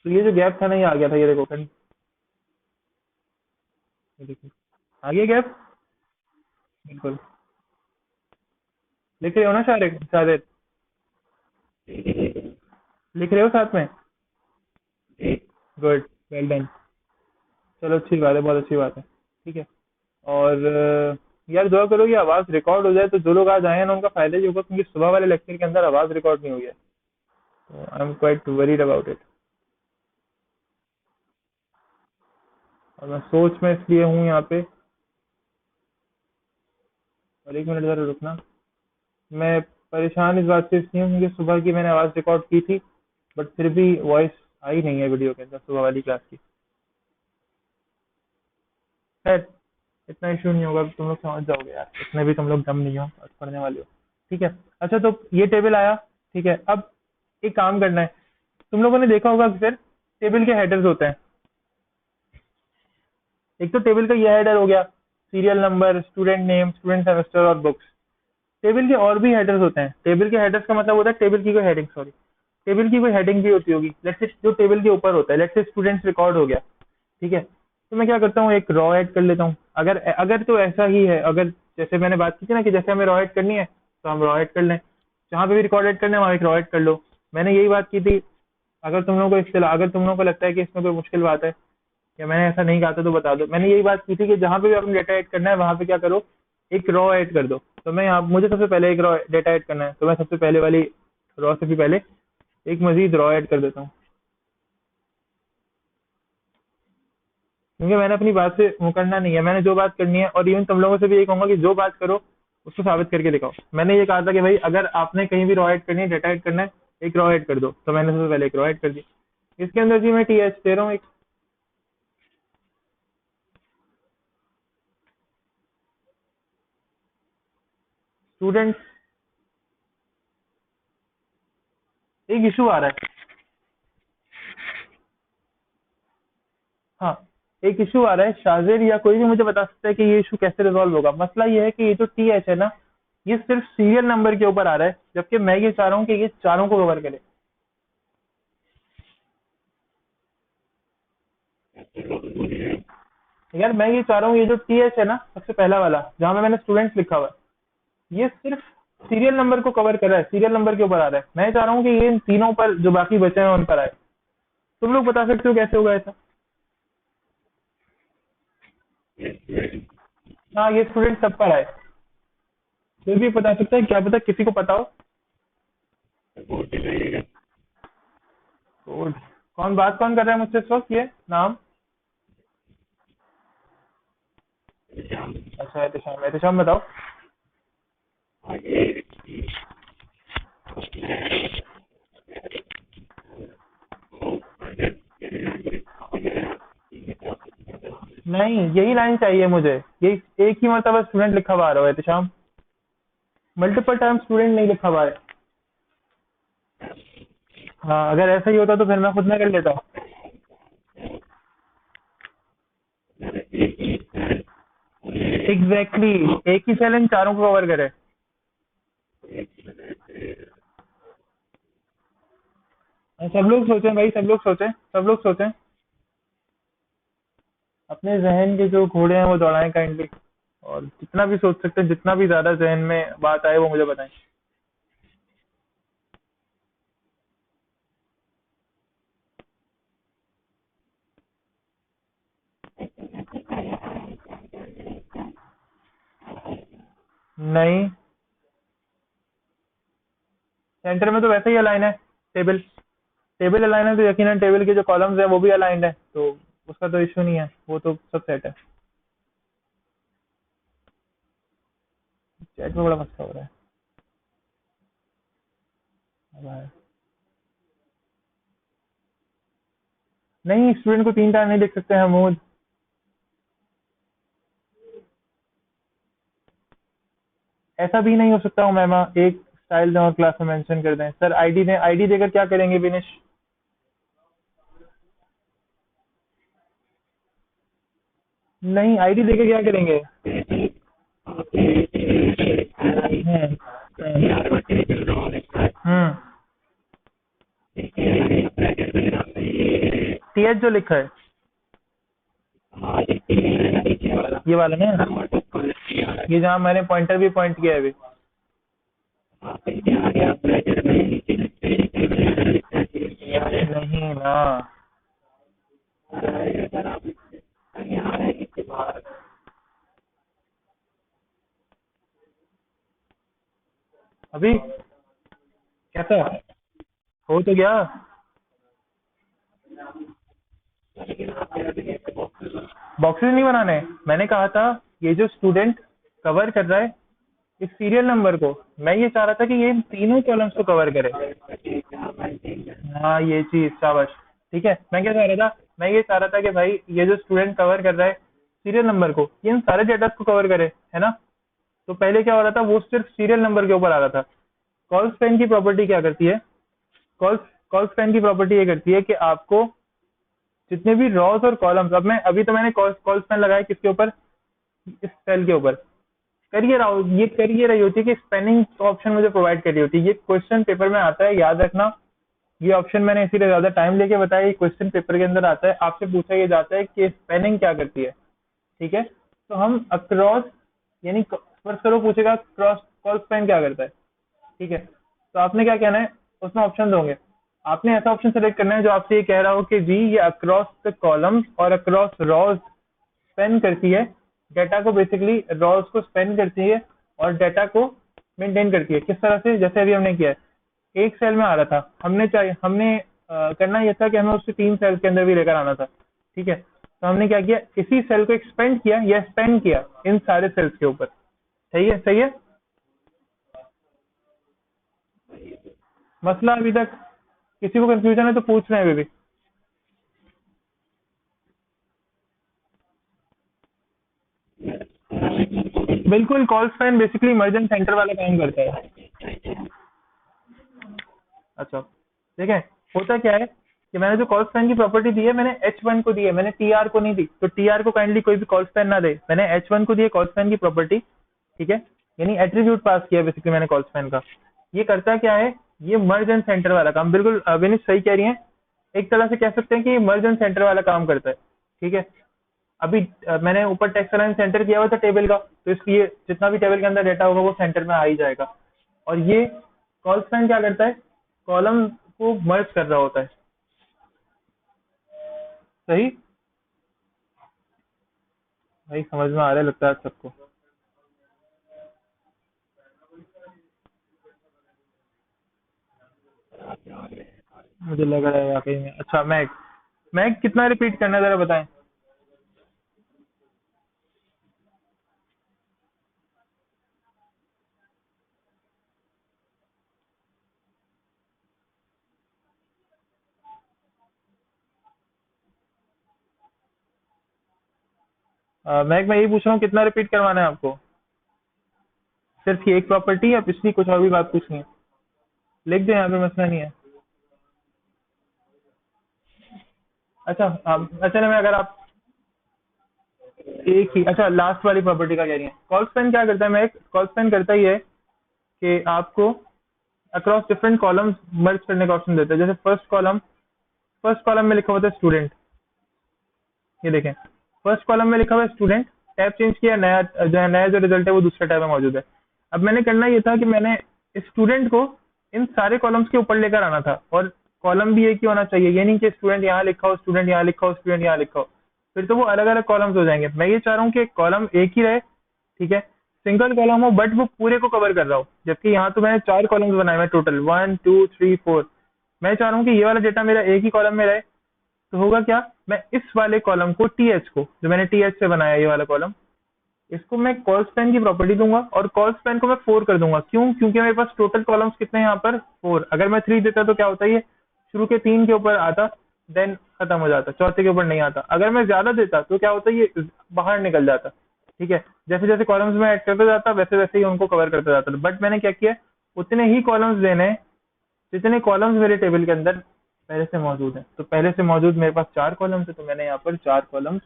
तो ये जो गैप था ना ये आ गया था, ये देखो ये देखिए आ गया गैप। बिल्कुल। लिख रहे हो ना शायद शायद, लिख रहे हो साथ में? Good, well done. चलो अच्छी बात है, बहुत अच्छी बात है। ठीक है। और यार दुआ करो कि आवाज़ रिकॉर्ड हो जाए, तो जो लोग आज आए हैं ना उनका फायदा ही होगा, क्योंकि सुबह वाले लेक्चर के अंदर आवाज़ रिकॉर्ड नहीं हुई है। तो I am quite worried about it. और मैं सोच में इसलिए हूँ यहाँ पे। और एक मिनट ज़रा रुकना। मैं परेशान इस बात से इसलिए हूँ क्योंकि सुबह की मैंने आवाज़ रिकॉर्ड की थी, बट फिर भी वॉइस आई नहीं है वीडियो के अंदर सुबह वाली क्लास की। खैर इतना इशू नहीं होगा, तुम लोग समझ जाओगे यार, इतने भी तुम लोग दम नहीं हो और पढ़ने वाले हो। ठीक है। अच्छा तो ये टेबल आया। ठीक है, अब एक काम करना है। तुम लोगों ने देखा होगा कि फिर टेबल के हेडर्स होते हैं। एक तो टेबल का ये हेडर हो गया, serial number, student name, student semester और बुक्स। टेबल के और भी हेडर्स होते हैं। टेबल के हेडर्स का मतलब होता है टेबल की कोई हेडिंग, सॉरी, टेबल की कोई हेडिंग भी होती होगी। लेट्स से जो टेबल के ऊपर होता है, लेट्स से स्टूडेंट्स रिकॉर्ड हो गया। ठीक है, तो मैं क्या करता हूँ, एक रॉ ऐड कर लेता हूँ। अगर अगर तो ऐसा ही है, अगर जैसे मैंने बात की थी ना कि जैसे हमें रॉ ऐड करनी है तो हम रॉ ऐड कर लें, जहाँ पे भी रिकॉर्ड ऐड करना है वहाँ एक रॉ ऐड कर लो। मैंने यही बात की थी। अगर तुम लोगों को अगर तुम लोगों को लगता है कि इसमें कोई मुश्किल बात है या मैंने ऐसा नहीं कहा था तो बता दो। मैंने यही बात की थी कि जहाँ पे भी आपने डेटा ऐड करना है वहाँ पे क्या करो, एक रॉ ऐड कर दो। तो मैं यहाँ मुझे सबसे पहले एक रॉ डेटा ऐड करना है, तो मैं सबसे पहले वाली रॉ से भी पहले एक मजीद रॉ ऐड कर देता हूँ, क्योंकि मैंने अपनी बात से मुकरना नहीं है। मैंने जो बात करनी है, और इवन तुम लोगों से भी यही कहूंगा कि जो बात करो उसको साबित करके दिखाओ। मैंने ये कहा था कि भाई अगर आपने कहीं भी रॉ ऐड करनी है, डेटा ऐड करना है, एक रॉ ऐड कर दो। तो मैंने सबसे पहले एक रॉ ऐड कर दी। इसके अंदर जी मैं टी एच दे रहा हूँ एक स्टूडेंट। एक इशू आ रहा है। हाँ, एक इशू आ रहा है। शाजिर या कोई भी मुझे बता सकता है कि ये इशू कैसे रिजॉल्व होगा। मसला ये है कि ये जो टी एच है ना, ये सिर्फ सीरियल नंबर के ऊपर आ रहा है, जबकि मैं ये चाह रहा हूँ कि ये चारों को कवर करे। यार मैं ये चाह रहा हूँ ये जो टी एच है ना, सबसे पहला वाला जहाँ पे मैंने स्टूडेंट्स लिखा हुआ है, ये सिर्फ सीरियल नंबर को कवर कर रहा है, सीरियल नंबर के ऊपर आ रहा है। मैं चाह रहा हूँ कि ये इन तीनों पर जो बाकी बचे हैं उन पर आए। तुम लोग बता सकते हो कैसे होगा ऐसा? हाँ, ये स्टूडेंट सब पर आए। कोई भी बता सकता है, क्या पता किसी को पता हो। तो कौन कर रहा है मुझसे इस वक्त ये नाम? अच्छा एहतशाम, एहतशाम बताओ। नहीं, यही लाइन चाहिए मुझे। यही एक ही मतलब स्टूडेंट लिखा हुआ आ रहा है एहतशाम, मल्टीपल टाइम स्टूडेंट नहीं लिखा हुआ है। हाँ, अगर ऐसा ही होता तो फिर मैं खुद ना कर लेता। एग्जैक्टली exactly, एक ही सेल इन चारों को कवर करे। सब लोग सोचें भाई, सब लोग सोचें, सब लोग सोचें। अपने जहन के जो घोड़े हैं वो दौड़ाएं काइंडली। और जितना भी सोच सकते हैं, जितना भी ज्यादा जहन में बात आए वो मुझे बताएं। नहीं, सेंटर में तो वैसे ही अलाइन है टेबल। टेबल अलाइन है तो यकीनन टेबल के जो कॉलम्स है वो भी अलाइंड है, तो उसका तो इशू नहीं है, वो तो सब सेट है। चैट में बड़ा मसला हो रहा है। अब आया। नहीं, स्टूडेंट को 3 टाइम नहीं देख सकते हैं महमूद। ऐसा भी नहीं हो सकता हूँ मैम, एक स्टाइल दें और क्लास में मेंशन कर दें। सर आईडी दें, आईडी देकर क्या करेंगे विनिश? नहीं, आईडी देके क्या करेंगे? हम्म। हम्म। टीएच जो लिखा है, ये वाला ना, ये जहाँ मैंने पॉइंटर भी पॉइंट किया है अभी। नहीं ना। अभी कैसा हो तो गया? बॉक्सेस नहीं बनाने, मैंने कहा था ये जो स्टूडेंट कवर कर रहा है इस सीरियल नंबर को, मैं ये चाह रहा था कि ये इन तीनों कॉलम्स को कवर करे। हाँ, ये चीज शाबाश। ठीक है, मैं क्या चाह रहा था, मैं ये चाह रहा था कि भाई ये जो स्टूडेंट कवर कर रहा है सीरियल नंबर को, ये इन सारे डेटा को कवर करे, है ना? तो पहले क्या हो रहा था, वो सिर्फ सीरियल नंबर के ऊपर आ रहा था। कॉल स्पैन की प्रॉपर्टी क्या करती है? कॉल कॉल स्पैन की प्रॉपर्टी ये करती है कि आपको जितने भी रॉस और कॉलम्स, अब मैं अभी तो मैंने कॉल स्पैन लगाया किसके ऊपर, इस सेल के ऊपर, कर ये रही होती है कि स्पेनिंग ऑप्शन मुझे प्रोवाइड कर रही होती है। ये क्वेश्चन पेपर में आता है, याद रखना। ये ऑप्शन मैंने इसीलिए ज्यादा टाइम लेके बताया, ये क्वेश्चन पेपर के अंदर आता है, आपसे पूछा ये जाता है कि स्पेनिंग क्या करती है। ठीक है, तो हम अक्रॉस, यानी फर्स्ट करो पूछेगा क्रॉस कॉल स्पैन क्या करता है। ठीक है, तो आपने क्या कहना है, उसमें ऑप्शन होंगे, आपने ऐसा ऑप्शन सेलेक्ट करना है जो आपसे ये कह रहा हो कि जी ये अक्रॉस द कॉलम्स और अक्रॉस रॉज स्पेन करती है, डेटा को बेसिकली रॉज को स्पेन करती है और डेटा को मेंटेन करती है। किस तरह से? जैसे अभी हमने किया है, एक सेल में आ रहा था, हमने करना यह था कि हमें उससे 3 सेल के अंदर भी लेकर आना था। ठीक है, तो हमने क्या किया, इसी सेल को एक्सपेंड किया या स्पेंड किया इन सारे सेल्स के ऊपर। सही है, सही है। मसला अभी तक किसी को कंफ्यूजन है तो पूछ रहे हैं अभी भी? बिल्कुल, call span basically merge and centre वाला काम करता है। अच्छा, ठीक है। होता क्या है कि मैंने जो कॉल स्पैन की प्रॉपर्टी दी है, मैंने H1 को दी है, मैंने टीआर को नहीं दी। तो टीआर को काइंडली कोई भी कॉल स्पैन ना दे, मैंने H1 को दी है कॉल स्पैन की प्रॉपर्टी। ठीक है, यानी एट्रीब्यूट पास किया बेसिकली मैंने कॉल स्पैन का। ये करता क्या है, ये मर्ज एंड सेंटर वाला काम, बिल्कुल विनीत सही कह रही है। एक तरह से कह सकते हैं कि ये मर्ज एंड सेंटर वाला काम करता है। ठीक है, अभी मैंने ऊपर टेक्स्ट अलाइन सेंटर किया हुआ था टेबल का, तो इसलिए जितना भी टेबल के अंदर डेटा होगा वो सेंटर में आ ही जाएगा। और ये कॉल स्पैन क्या करता है, कॉलम को मर्ज कर रहा होता है। सही? भाई समझ में आ रहा है लगता है आप सबको। मुझे लग रहा है वाकई में। अच्छा, मैग मैग कितना रिपीट करना है जरा बताएं। मैग मैं यही पूछ रहा हूँ कितना रिपीट करवाना है आपको? सिर्फ ये एक प्रॉपर्टी या पिछली कुछ और भी बात पूछनी है? लिख दो, यहाँ पे मसला नहीं है। अच्छा, अच्छा मैं अगर आप एक ही, अच्छा लास्ट वाली प्रॉपर्टी का कह रही है, कॉल स्पैन क्या करता है, मैं कॉल स्पैन करता ही है कि आपको अक्रॉस डिफरेंट कॉलम्स मर्ज करने का ऑप्शन देता है। जैसे फर्स्ट कॉलम में लिखा होता है स्टूडेंट, ये देखें, फर्स्ट कॉलम में लिखा हुआ है स्टूडेंट, टैब चेंज किया, नया जो रिजल्ट है वो दूसरे टैब में मौजूद है। अब मैंने करना ये था कि मैंने स्टूडेंट को इन सारे कॉलम्स के ऊपर लेकर आना था, और कॉलम भी एक ही होना चाहिए, ये नहीं कि स्टूडेंट यहाँ लिखा हो, स्टूडेंट यहाँ लिखा हो, स्टूडेंट यहाँ लिखा हो, फिर तो वो अलग अलग कॉलम्स हो जाएंगे। मैं ये चाह रहा हूँ कि कॉलम एक ही रहे। ठीक है, सिंगल कॉलम हो बट वो पूरे को कवर कर रहा हो, जबकि यहाँ तो मैंने 4 कॉलम्स बनाए हुए टोटल, 1 2 3 4। मैं चाह रहा हूँ कि ये वाला डेटा मेरा एक ही कॉलम में रहे। तो होगा क्या, मैं इस वाले कॉलम को टीएच को, जो मैंने टीएच से बनाया ये वाला कॉलम, इसको मैं कॉल स्पैन की प्रॉपर्टी दूंगा और कॉल स्पैन को मैं 4 कर दूंगा। क्यों? क्योंकि मेरे पास टोटल कॉलम्स कितने हैं यहाँ पर, 4। अगर मैं 3 देता तो क्या होता है, ये शुरू के 3 के ऊपर आता, देन खत्म हो जाता, चौथे के ऊपर नहीं आता। अगर मैं ज्यादा देता तो क्या होता है, ये बाहर निकल जाता। ठीक है, जैसे जैसे कॉलम्स में ऐड करता जाता वैसे वैसे ही उनको कवर करता जाता, बट मैंने क्या किया, उतने ही कॉलम्स देने हैं जितने कॉलम्स मेरे टेबल के अंदर पहले से मौजूद है। तो पहले से मौजूद मेरे पास 4 कॉलम्स है, तो मैंने यहाँ पर 4 कॉलम्स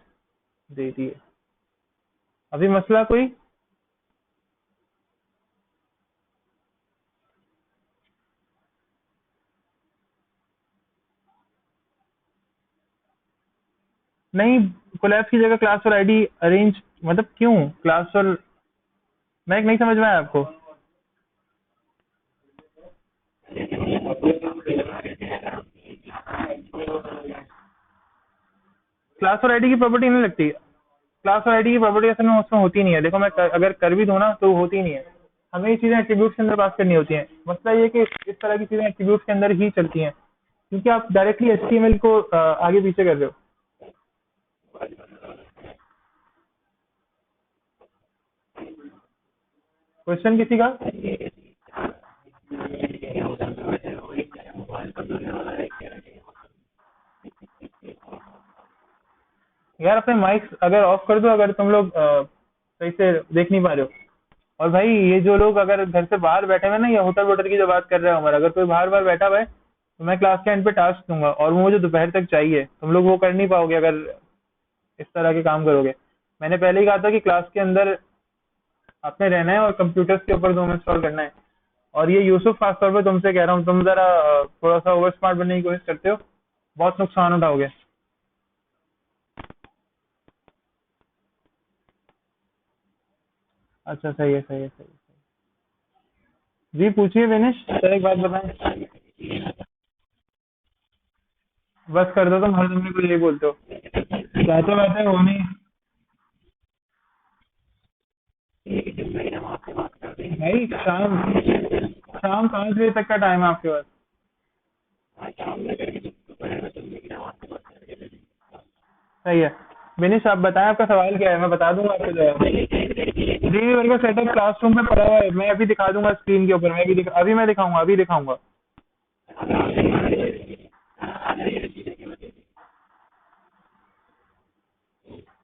दे दिए। अभी मसला कोई? नहीं, कोलैप्स की जगह क्लास और आईडी अरेंज, मतलब क्यों क्लास और, मैं नहीं समझ में आया आपको। क्लास और आईडी की प्रॉपर्टी नहीं लगती। क्लास और आईडी की प्रॉपर्टी असल में उसमें होती नहीं है। देखो मैं अगर कर भी दूं ना तो होती नहीं है। हमें ये चीजें एट्रीब्यूट के अंदर पास करनी होती हैं। मसला ये है कि इस तरह की चीजें एट्रीब्यूट के अंदर ही चलती हैं, क्योंकि आप डायरेक्टली एचटीएमएल को आगे पीछे कर रहे हो। क्वेश्चन किसी का? यार अपने माइक अगर ऑफ कर दो, अगर तुम लोग सही से देख नहीं पा रहे हो। और भाई ये जो लोग अगर घर से बाहर बैठे हुए ना, ये होटल वोटल की जो बात कर रहे हो हमारा, अगर कोई बाहर बाहर बैठा हुआ है तो मैं क्लास के एंड पे टास्क दूंगा और वो मुझे दोपहर तक चाहिए। तुम लोग वो कर नहीं पाओगे अगर इस तरह के काम करोगे। मैंने पहले ही कहा था कि क्लास के अंदर आपने रहना है और कंप्यूटर्स के ऊपर दोनों इंस्टॉल करना है। और ये यूसुफ खासतौर पे तुमसे कह रहा हूँ, तुम जरा थोड़ा सा ओवर स्मार्ट बनने की कोशिश करते हो, बहुत नुकसान उठाओगे। अच्छा सही है, सही है, सही है। जी पूछिए विनिश, सर एक बात बताएं। बस कर दो, तुम हर दिन को यही बोलते हो। चाहते वैसे हो नहीं भाई। शाम शाम 5 बजे तक का टाइम है आपके पास। सही है। विनिश आप बताएं, आपका सवाल क्या है, मैं बता दूंगा आपको जवाब। जी मेरे का सेटअप क्लासरूम में पड़ा हुआ है, मैं अभी दिखा दूंगा स्क्रीन के ऊपर। अभी मैं दिखाऊंगा, अभी दिखाऊंगा।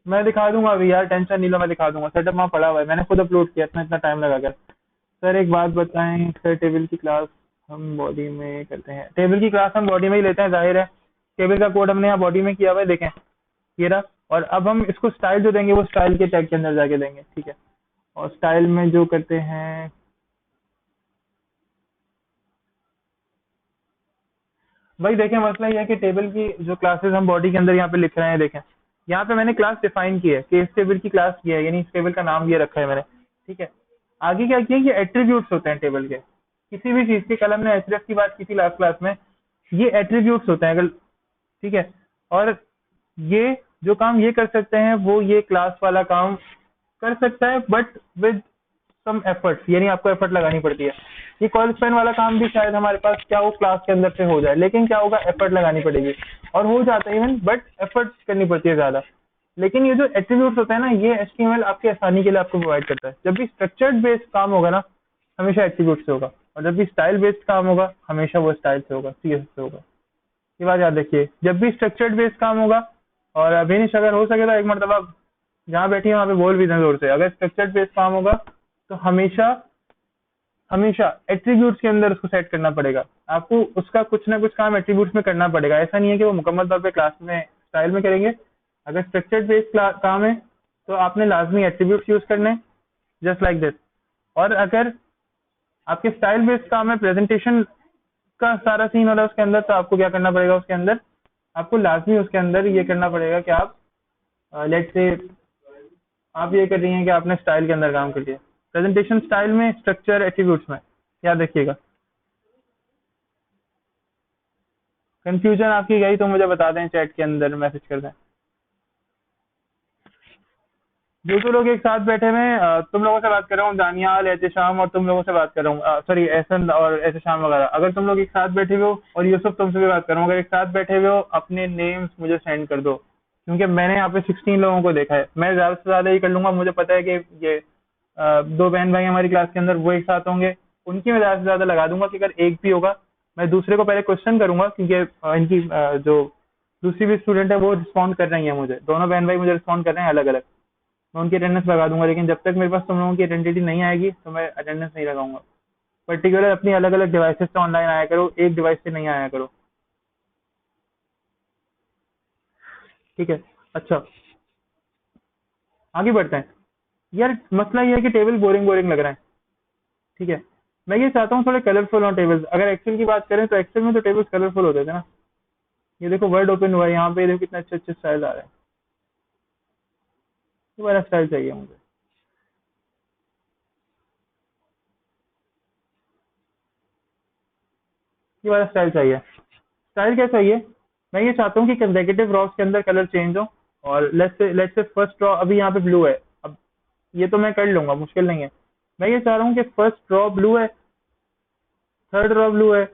मैं दिखा दूंगा अभी यार, टेंशन नहीं लो, मैं दिखा दूंगा। सेटअप वहाँ पड़ा हुआ है, मैंने खुद अपलोड किया, इतना इतना टाइम लगा कर। सर एक बात बताएं, सर टेबल की क्लास हम बॉडी में करते हैं, टेबल की क्लास हम बॉडी में ही लेते हैं, जाहिर है। टेबल का कोड हमने यहाँ बॉडी में किया हुआ है, देखें ये रहा। और अब हम इसको स्टाइल जो देंगे वो स्टाइल के टैग के अंदर जाके देंगे, ठीक है। और स्टाइल में जो करते हैं, भाई देखें मसला ये है कि टेबल की जो क्लासेस हम बॉडी के अंदर यहाँ पे लिख रहे हैं, देखें यहाँ पे मैंने क्लास डिफाइन की है कि इस टेबल की क्लास ये है, यानी इस टेबल का नाम ये रखा है मैंने, ठीक है। आगे क्या किया, ये एट्रीब्यूट्स होते हैं टेबल के, किसी भी चीज के। कल हमने एचरेफ की बात की थी लास्ट क्लास में, ये एट्रीब्यूट्स होते हैं अगर, ठीक है। और ये जो काम ये कर सकते हैं वो ये क्लास वाला काम कर सकता है, बट विद सम एफर्ट्स, यानी आपको एफर्ट लगानी पड़ती है। ये कॉल स्पैन वाला काम भी शायद हमारे पास क्या वो क्लास के अंदर से हो जाए, लेकिन क्या होगा, एफर्ट लगानी पड़ेगी। और हो जाता है इवन, बट एफर्ट करनी पड़ती है ज्यादा। लेकिन ये जो एट्रीब्यूट्स होते हैं ना, ये एचटीएमएल आपकी आसानी के लिए आपको प्रोवाइड करता है। जब भी स्ट्रक्चर्ड बेस्ड काम होगा ना, हमेशा एट्रीब्यूट से होगा। और जब भी स्टाइल बेस्ड काम होगा, हमेशा वो स्टाइल से होगा, सीएस से होगा। ये बात याद रखिए, जब भी स्ट्रक्चर्ड बेस्ड काम होगा। और अभिनिश अगर हो सके तो एक मरतबा जहाँ बैठी है वहाँ पे बोल भी दें जोर से, अगर स्ट्रक्चर्ड बेस्ड काम होगा तो हमेशा हमेशा एट्रीब्यूट्स के अंदर उसको सेट करना पड़ेगा। आपको उसका कुछ ना कुछ काम एट्रीब्यूट्स में करना पड़ेगा। ऐसा नहीं है कि वो मुकम्मल तौर पे क्लास में स्टाइल में करेंगे। अगर स्ट्रक्चर्ड बेस्ड काम है तो आपने लाजमी एट्रीब्यूट्स यूज करने, जस्ट लाइक दिस। और अगर आपके स्टाइल बेस्ड काम है, प्रेजेंटेशन का सारा सीन हो रहा है उसके अंदर, तो आपको क्या करना पड़ेगा उसके अंदर, आपको लाजमी उसके अंदर ये करना पड़ेगा कि आप लेट से आप ये कर रही हैं कि आपने स्टाइल के अंदर काम कर लिया। प्रेजेंटेशन स्टाइल में, स्ट्रक्चर एट्रीब्यूट्स में, याद रखिएगा। कंफ्यूजन आपकी गई तो मुझे बता दें, चैट के अंदर मैसेज कर दें। जो तो लोग एक साथ बैठे हुए हैं, तुम लोगों से बात कर रहा हूँ, दानियाल, एहतशाम और तुम लोगों से बात कर रहा हूँ, सॉरी एहसन और एहतशाम वगैरह। अगर तुम लोग एक साथ बैठे हुए हो, और यूसुफ तुमसे भी बात कर रहा हूँ, अगर एक साथ बैठे हुए हो अपने नेम्स मुझे सेंड कर दो, क्योंकि मैंने यहाँ पे 16 लोगों को देखा है। मैं ज्यादा से ज्यादा ही कर लूंगा, मुझे पता है कि ये दो बहन भाई हमारी क्लास के अंदर वो एक साथ होंगे, उनकी मैं ज्यादा से ज्यादा लगा दूंगा कि अगर एक भी होगा। मैं दूसरे को पहले क्वेश्चन करूंगा, क्योंकि इनकी जो दूसरी भी स्टूडेंट है वो रिस्पॉन्ड कर रही है, मुझे दोनों बहन भाई मुझे रिस्पॉन्ड कर रहे हैं अलग अलग। मैं उनकी अटेंडेंस लगा दूंगा, लेकिन जब तक मेरे पास तुम लोगों की आइडेंटिटी नहीं आएगी तो मैं अटेंडेंस नहीं लगाऊंगा। पर्टिकुलर अपनी अलग अलग डिवाइसेस से ऑनलाइन आया करो, एक डिवाइस से नहीं आया करो, ठीक है। अच्छा आगे बढ़ते हैं। यार मसला ये है कि टेबल बोरिंग बोरिंग लग रहा है। ठीक है, मैं ये चाहता हूँ थोड़े कलरफुल हो टेबल्स। अगर एक्सेल की बात करें तो एक्सेल में तो टेबल्स कलरफुल होते थे ना। ये देखो वर्ड ओपन हुआ है, यहाँ पे देखो कितने अच्छे अच्छे स्टाइल आ रहे हैं। ये वाला स्टाइल चाहिए मुझे। ये वाला स्टाइल चाहिए। स्टाइल क्या चाहिए? मैं ये चाहता हूँ कि कंसेक्यूटिव रॉस के अंदर कलर चेंज हो। और लेट्स से फर्स्ट रॉ अभी यहाँ पे ब्लू है। अब ये तो मैं कर लूंगा, मुश्किल नहीं है। मैं ये चाह रहा हूँ कि फर्स्ट रॉ ब्लू है, थर्ड रॉ ब्लू है,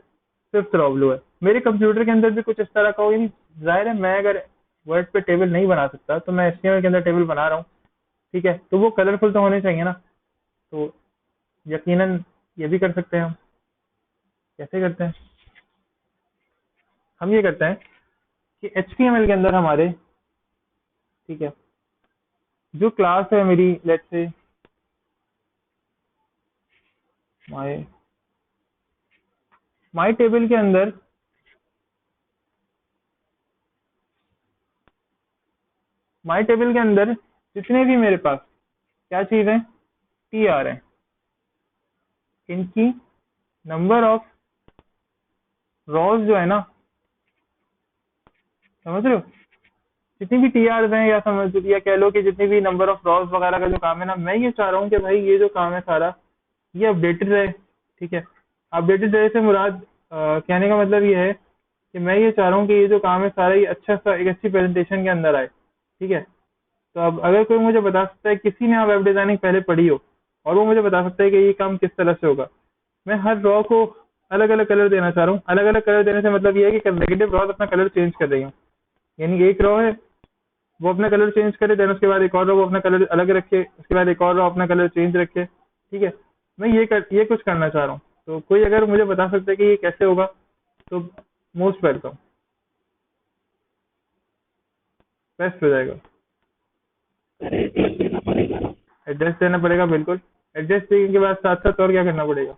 फिफ्थ रॉ ब्लू है। मेरे कंप्यूटर के अंदर भी कुछ इस तरह का हो। यानी जाहिर है मैं अगर वर्ड पे टेबल नहीं बना सकता तो मैं एचटीएमएल के अंदर टेबल बना रहा हूँ। ठीक है, तो वो कलरफुल तो होने चाहिए ना। तो यकीनन ये भी कर सकते हैं हम। कैसे करते हैं? हम ये करते हैं कि एचटीएमएल के अंदर हमारे, ठीक है, जो क्लास है मेरी, let's say my my table के अंदर, माय टेबल के अंदर जितने भी मेरे पास क्या चीज है, टी आर है, इनकी नंबर ऑफ रॉज जो है ना, समझ रहे हो, जितनी भी टी आर हैं, या समझ या कह लो कि जितनी भी नंबर ऑफ रॉज वगैरह का जो काम है ना, मैं ये चाह रहा हूँ कि भाई ये जो काम है सारा ये अपडेटेड रहे। ठीक है, अपडेटेड रहे से मुराद कहने का मतलब ये है कि मैं ये चाह रहा हूँ कि ये जो काम है सारा ये अच्छा सा एक अच्छी प्रेजेंटेशन के अंदर आए। ठीक है, तो अब अगर कोई मुझे बता सकता है, किसी ने वेब डिजाइनिंग पहले पढ़ी हो और वो मुझे बता सकता है कि ये काम किस तरह से होगा। मैं हर रॉ को अलग अलग कलर देना चाह रहा हूँ। अलग अलग कलर देने से मतलब ये है कि नेगेटिव रॉ अपना कलर चेंज कर रही हूँ। यानी एक रॉ है वो अपना कलर चेंज करे, देन उसके बाद एक और रॉ वो अपना कलर अलग रखे, उसके बाद एक और रॉ अपना कलर चेंज रखे। ठीक है, मैं ये कुछ करना चाह रहा हूँ। तो कोई अगर मुझे बता सकता है कि ये कैसे होगा तो मोस्ट वेलकम, बेस्ट हो जाएगा। एड्रेस देना पड़ेगा, बिल्कुल। एड्रेस देने के बाद साथ साथ और क्या करना पड़ेगा?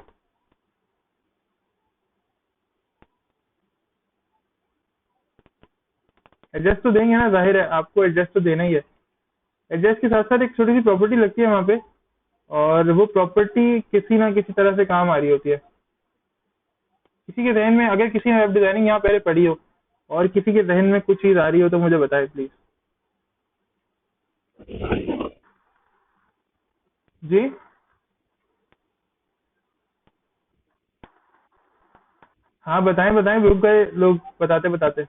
एड्रेस तो देंगे ना, जाहिर है आपको एड्रेस तो देना ही है। एड्रेस के साथ साथ एक छोटी सी प्रॉपर्टी लगती है वहाँ पे, और वो प्रॉपर्टी किसी ना किसी तरह से काम आ रही होती है। किसी के जहन में, अगर किसी ने वेब डिजाइनिंग यहाँ पहले पढ़ी हो और किसी के जहन में कुछ चीज आ रही हो तो मुझे बताए प्लीज। जी। हाँ बताएं बताएं, रुक गए लोग बताते बताते।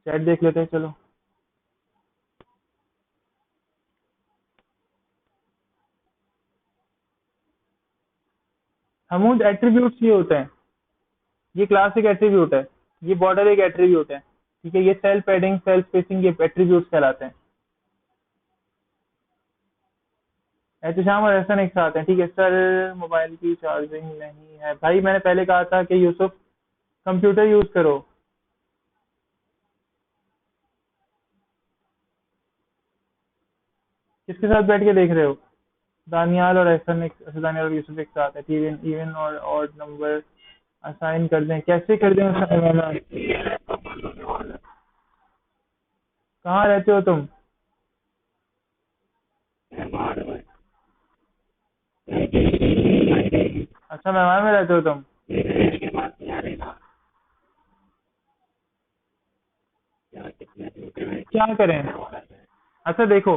चैट देख लेते हैं, चलो। हमूद एट्रीब्यूट्स ये होते हैं। ये क्लास एक एट्रीब्यूट है, ये बॉर्डर एक एट्रीब्यूट है। ठीक है, ये सेल पैडिंग, सेल स्पेसिंग, ये एट्रीब्यूट्स कहलाते हैं। एहतशाम और एहसन एक साथ हैं। ठीक है सर, मोबाइल की चार्जिंग नहीं है भाई। मैंने पहले कहा था कि यूसुफ कंप्यूटर यूज करो। किसके साथ बैठ के देख रहे हो? दानियाल और एहसन एक, अच्छा, दानियाल और यूसुफ एक साथ है। इवन इवन और ऑड नंबर असाइन कर दें, कैसे कर दें कहाँ रहते हो तुम? अच्छा, मेहमान में रहते हो तुम? क्या करें? अच्छा देखो,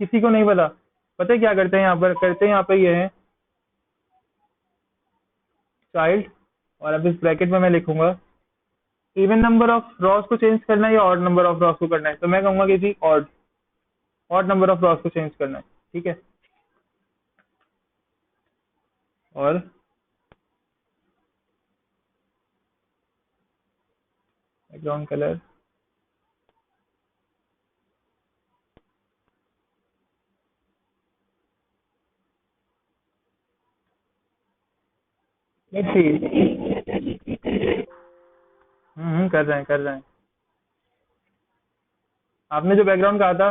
किसी को नहीं पता। पता है क्या करते हैं यहाँ पर? करते हैं यहाँ पे ये है चाइल्ड, और अब इस ब्रैकेट में मैं लिखूंगा इवन नंबर ऑफ रॉस को चेंज करना है या ऑड नंबर ऑफ रॉस को करना है। तो मैं कहूंगा कि जी odd, odd number of rows को चेंज करना है। ठीक है, और बैकग्राउंड कलर, लेट्स सी। कर रहे हैं कर रहे हैं। आपने जो बैकग्राउंड कहा था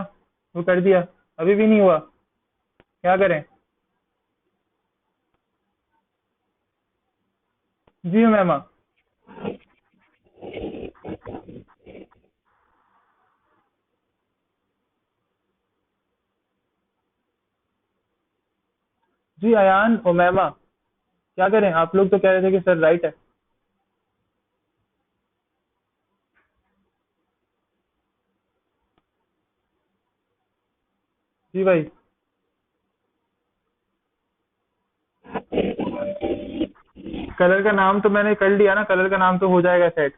वो कर दिया, अभी भी नहीं हुआ, क्या करें? जी मैम। जी अयान उमैमा, क्या करें? आप लोग तो कह रहे थे कि सर राइट है। जी भाई। कलर का नाम तो मैंने कर लिया ना, कलर का नाम तो हो जाएगा सेट।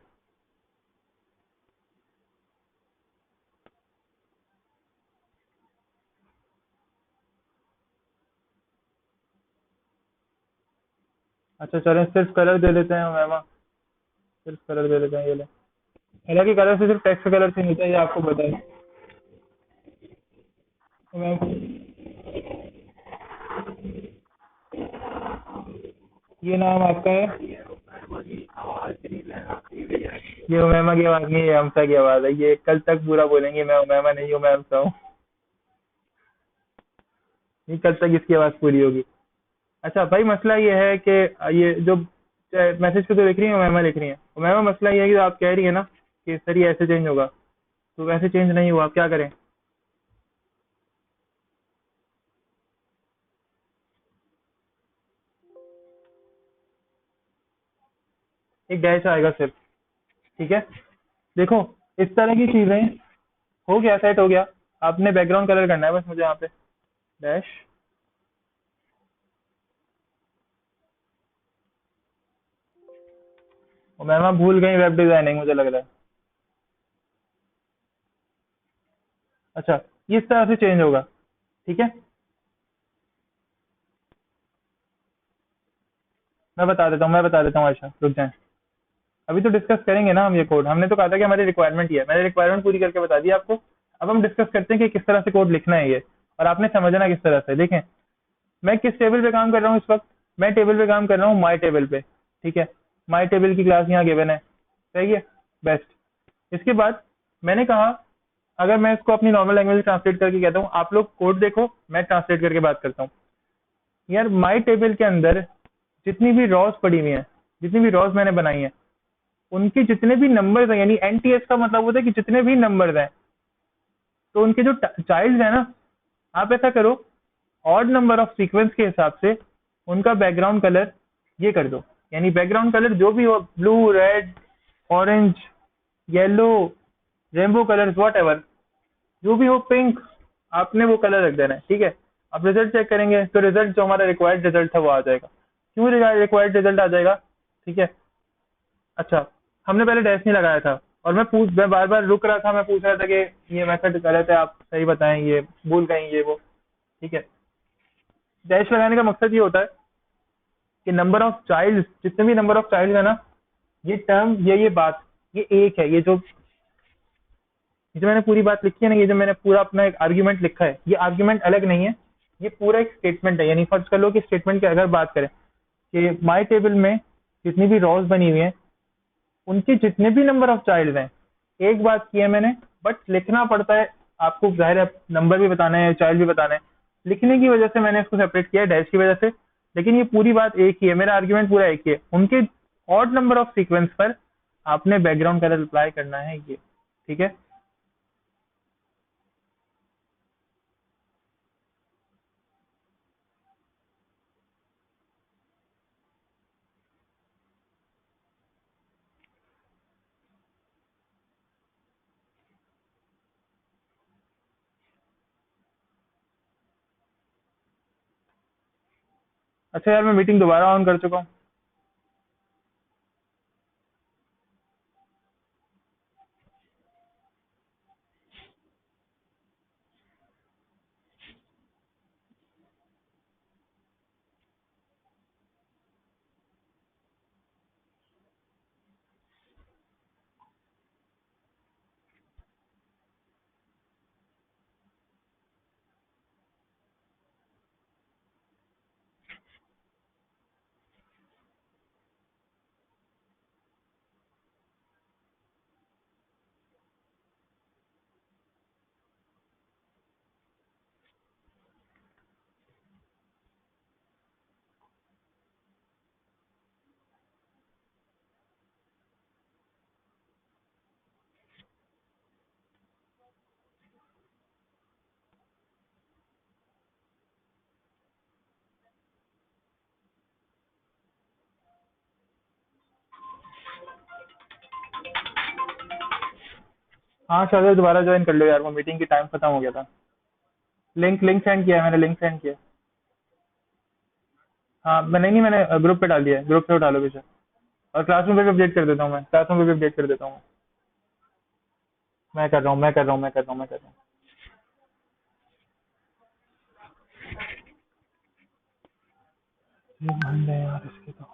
अच्छा चलें, सिर्फ कलर दे देते हैं उमैमा, सिर्फ कलर दे देते हैं, ये ले। हालांकि कलर से सिर्फ टेक्स्ट कलर से नहीं होता, ये आपको पता है। उमैमा, ये नाम आपका है? ये उमैमा की आवाज नहीं है, हमसा की आवाज है। ये कल तक पूरा बोलेंगे मैं उमैमा नहीं हूँ, मैं हमसा हूँ। ये कल तक इसकी आवाज पूरी होगी। अच्छा भाई, मसला ये है कि ये जो मैसेज पे तो लिख रही है उमैमा लिख रही है उमैमा, मसला ये है कि आप कह रही है ना कि सर ये ऐसे चेंज होगा, तो वैसे चेंज नहीं हुआ, आप क्या करें? एक डैश आएगा सिर्फ। ठीक है, देखो, इस तरह की चीजें। हो गया, सेट हो गया। आपने बैकग्राउंड कलर करना है बस मुझे यहाँ पे। डैश। उमैमा भूल गई वेब डिजाइनिंग, मुझे लग रहा है। अच्छा, इस तरह से चेंज होगा। ठीक है, मैं बता देता हूँ आयशा, रुक जाए। अभी तो डिस्कस करेंगे ना हम ये कोड, हमने तो कहा था कि हमारी रिक्वायरमेंट ही है, मैंने रिक्वायरमेंट पूरी करके बता दी आपको। अब हम डिस्कस करते हैं कि किस तरह से कोड लिखना है ये, और आपने समझना किस तरह से। देखें, मैं किस टेबल पे काम कर रहा हूँ इस वक्त? मैं टेबल पे काम कर रहा हूँ, माई टेबल पे। ठीक है, माई टेबल की क्लास यहाँ गिवन है। सही है, बेस्ट। इसके बाद मैंने कहा, अगर मैं इसको अपनी नॉर्मल लैंग्वेज में ट्रांसलेट करके कहता हूँ, आप लोग कोड देखो, मैं ट्रांसलेट करके बात करता हूँ। यार माई टेबल के अंदर जितनी भी रॉज पड़ी हुई हैं, जितनी भी रॉज मैंने बनाई हैं, उनके जितने भी नंबर्स हैं, यानी एनटीएस का मतलब होता है कि जितने भी नंबर्स हैं, तो उनके जो चाइल्ड है ना, आप ऐसा करो, ऑड नंबर ऑफ सीक्वेंस के हिसाब से उनका बैकग्राउंड कलर ये कर दो। यानी बैकग्राउंड कलर जो भी हो, blue, red, orange, yellow, rainbow colours, what ever, जो भी हो, पिंक, आपने वो कलर रख देना है। ठीक है, आप रिजल्ट चेक करेंगे तो रिजल्ट जो हमारा रिक्वायर्ड रिजल्ट था वो आ जाएगा। क्यों रिक्वायर्ड रिजल्ट आ जाएगा? ठीक है। अच्छा, हमने पहले डैश नहीं लगाया था, और मैं बार बार रुक रहा था, मैं पूछ रहा था कि ये मेथड गलत है, आप सही बताएं, ये भूल गए, ये वो। ठीक है, डैश लगाने का मकसद ये होता है कि नंबर ऑफ चाइल्ड, जितने भी नंबर ऑफ चाइल्ड है ना, ये टर्म, ये बात, ये एक है। ये जो मैंने पूरी बात लिखी है ना, ये जो मैंने पूरा अपना एक आर्ग्यूमेंट लिखा है, ये आर्ग्यूमेंट अलग नहीं है, ये पूरा एक स्टेटमेंट है। यानी फर्ज कर लो कि स्टेटमेंट की अगर बात करें कि माई टेबल में जितनी भी रॉज बनी हुई है, उनके जितने भी नंबर ऑफ चाइल्ड हैं, एक बात की है मैंने, बट लिखना पड़ता है आपको, जाहिर है नंबर भी बताना है, चाइल्ड भी बताना है। लिखने की वजह से मैंने इसको सेपरेट किया है डैश की वजह से, लेकिन ये पूरी बात एक ही है, मेरा आर्ग्यूमेंट पूरा एक ही है। उनके ऑड नंबर ऑफ सीक्वेंस पर आपने बैकग्राउंड कलर अप्लाई करना है, ये। ठीक है। अच्छा यार, मैं मीटिंग दोबारा ऑन कर चुका हूँ। हाँ शायद दोबारा ज्वाइन कर लो यार, वो मीटिंग की टाइम खत्म हो गया था। लिंक लिंक सेंड किया है मैंने, लिंक सेंड किया है। हाँ मैंने नहीं, मैंने ग्रुप पे डाल दिया है, ग्रुप पे उठा लो पीछे। और क्लासरूम पे भी अपडेट कर देता हूँ, मैं क्लासरूम पे भी अपडेट कर देता हूँ। मैं कर रहा हूँ, मैं कर रहा हूँ, मैं कर रहा हूँ, मैं कर रहा हूँ। ये मान ले यार इसके तो।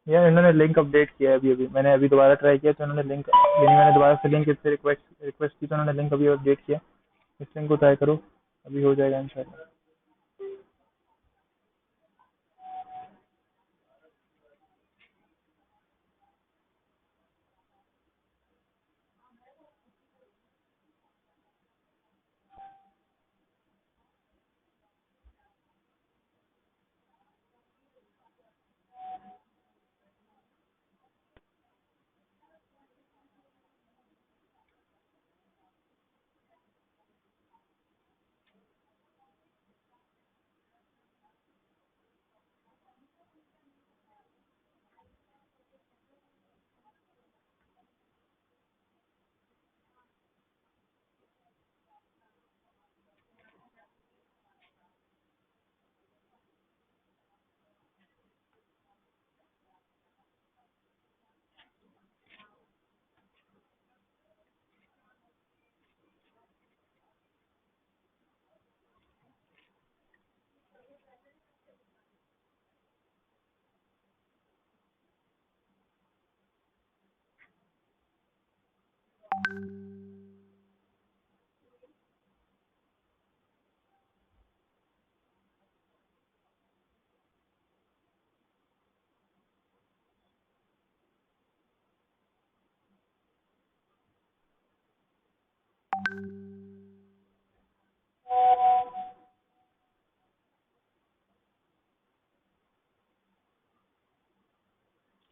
यार इन्होंने लिंक अपडेट किया है अभी अभी, मैंने अभी दोबारा ट्राई किया तो इन्होंने लिंक, यानी मैंने दोबारा से लिंक इससे रिक्वेस्ट रिक्वेस्ट की तो उन्होंने लिंक अभी अपडेट किया। इस लिंक को ट्राई करो, अभी हो जाएगा इंशाल्लाह।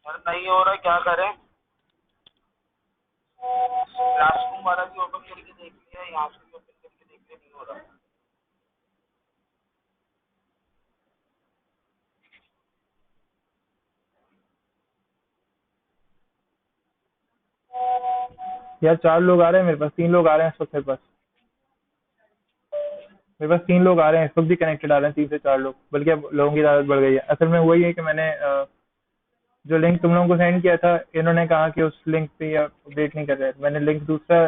सर नहीं हो रहा, क्या करें? क्लासरूम वाला भी ओपन करके देख लिया, यहाँ से भी ओपन करके देख लिया, नहीं हो रहा। यार 4 लोग आ रहे हैं मेरे पास, 3 लोग आ रहे हैं इस वक्त मेरे पास। मेरे पास 3 लोग आ रहे हैं इस वक्त भी कनेक्टेड आ रहे हैं, 3 से 4 लोग, बल्कि अब लोगों की तादाद बढ़ गई है। असल में वही है कि मैंने जो लिंक तुम लोगों को सेंड किया था, इन्होंने कहा कि उस लिंक पे अपडेट नहीं कर रहे। मैंने लिंक दूसरा,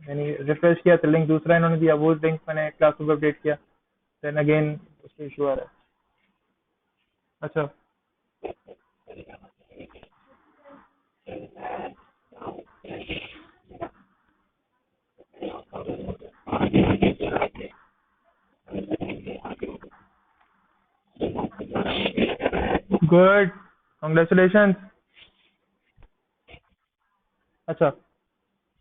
यानी रिफ्रेश किया तो लिंक दूसरा इन्होंने दिया, वो लिंक मैंने क्लासरूम पे अपडेट किया, देन अगेन उस पर इशू आ रहा है। अच्छा, गुड, कॉन्ग्रेचुलेशन। अच्छा,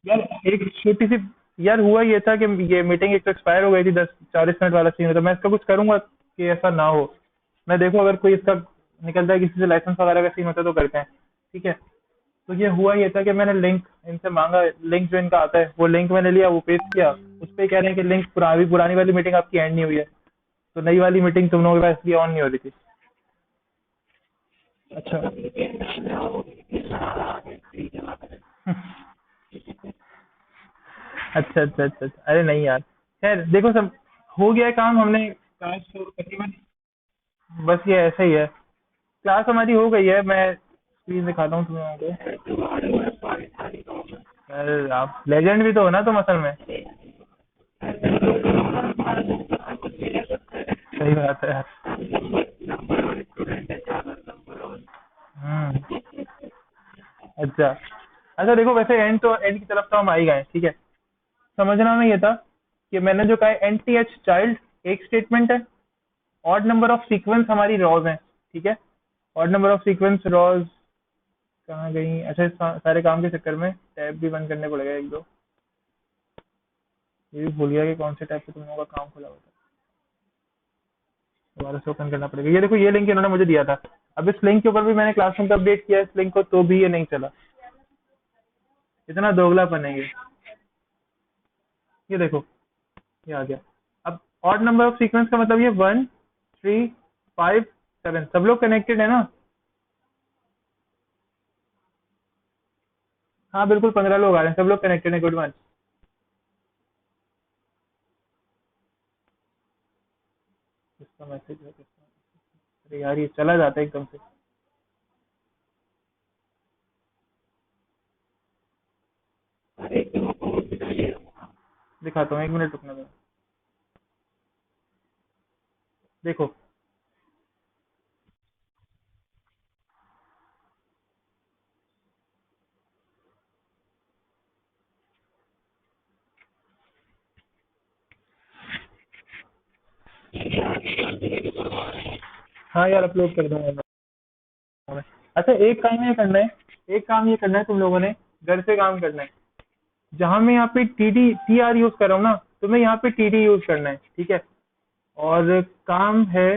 यार एक छोटी सी, यार हुआ ये था कि ये मीटिंग एक तो एक्सपायर हो गई थी, 10-40 मिनट वाला सीन था। मैं इसका कुछ करूंगा कि ऐसा ना हो। मैं देखो अगर कोई इसका निकलता है, किसी से लाइसेंस वगैरह का सीन होता है तो करते हैं, ठीक है। तो ये हुआ ये था कि मैंने लिंक इनसे मांगा, लिंक जो इनका आता है वो लिंक मैंने लिया, वो पेस्ट किया। उस पे कह रहे हैं कि लिंक पुरानी वाली मीटिंग आपकी एंड नहीं हुई है, तो नई वाली मीटिंग तुम लोगों के पास इसलिए ऑन नहीं हो रही थी। अच्छा। अच्छा अच्छा अच्छा अच्छा। अरे नहीं यार, खैर देखो सब हो गया है काम, हमने क्लास तकरीबन, बस ये ऐसा ही है। क्लास हमारी हो गई है, मैं स्क्रीन दिखाता हूँ तुम लोगों को। अरे आप लेजेंड भी तो हो ना तुम असल में। सही बात है यार। हम्म। अच्छा, अच्छा देखो वैसे एंड तो एंड की तरफ तो हम आ ही गए, ठीक है। समझना में ये था कि मैंने जो कहा एन टी एच चाइल्ड एक स्टेटमेंट है, ऑड नंबर ऑफ सीक्वेंस हमारी रॉज हैं, ठीक है। Odd number of sequence rows कहाँ गई? अच्छा, इस सारे काम के चक्कर में टैब भी बंद करने पड़ेगा एक दो। ये भी भूल गया कि कौन से टैब पे तुम लोगों का काम खुला हुआ था, दोबारा से ओपन करना पड़ेगा। ये देखो ये लिंक इन्होंने मुझे दिया था, अब इस लिंक के ऊपर भी मैंने क्लासरूम पे अपडेट किया इस लिंक को, तो भी ये नहीं चला। इतना दोगलापन है ये देखो, ये आ गया। अब ऑड नंबर ऑफ सीक्वेंस का मतलब ये 1 3 5 7, सब लोग कनेक्टेड है ना? हाँ बिल्कुल, 15 लोग आ रहे हैं, सब लोग कनेक्टेड है, गुड वन। किसका मैसेज है किसका? अरे यार ये चला जाता है एकदम से। दिखाता हूँ, 1 मिनट रुकना मेरा। देखो हाँ यार, अपलोड कर दूंगा मैं। अच्छा, एक काम ये करना है तुम लोगों ने, घर से काम करना है। जहां मैं यहाँ पे TR यूज कर रहा हूँ ना, तुम्हें यहाँ पे TD यूज करना है, ठीक है। और काम है,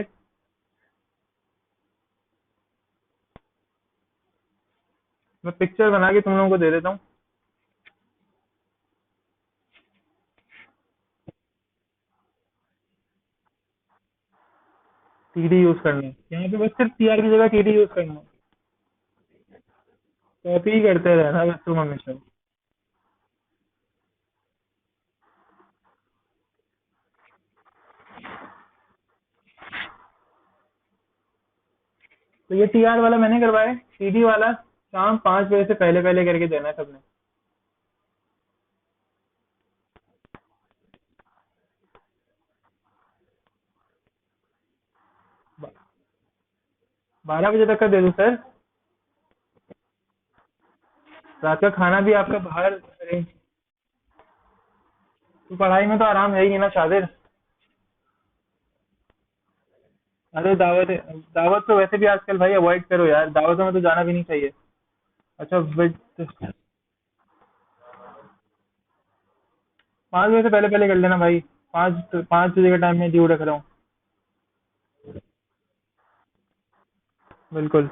मैं पिक्चर बना के तुम लोगों को दे देता हूँ। TD यूज करना है यहाँ पे, बस सिर्फ TR की जगह TD यूज करना है। कॉपी ही करते रहना बस तुम हमेशा। तो ये TR वाला मैंने करवाया है, TD वाला शाम 5 बजे से पहले पहले करके देना है सबने। 12 बजे तक का दे दूं सर? रात का खाना भी आपका बाहर अरेंज। तो पढ़ाई में तो आराम है ही ना शादिर। अरे दावत दावत तो वैसे भी आजकल भाई अवॉइड करो यार, दावतों में तो जाना भी नहीं चाहिए। अच्छा बट 5 बजे से पहले पहले कर लेना भाई। 5 बजे का टाइम में ड्यू रख रहा हूँ। बिल्कुल।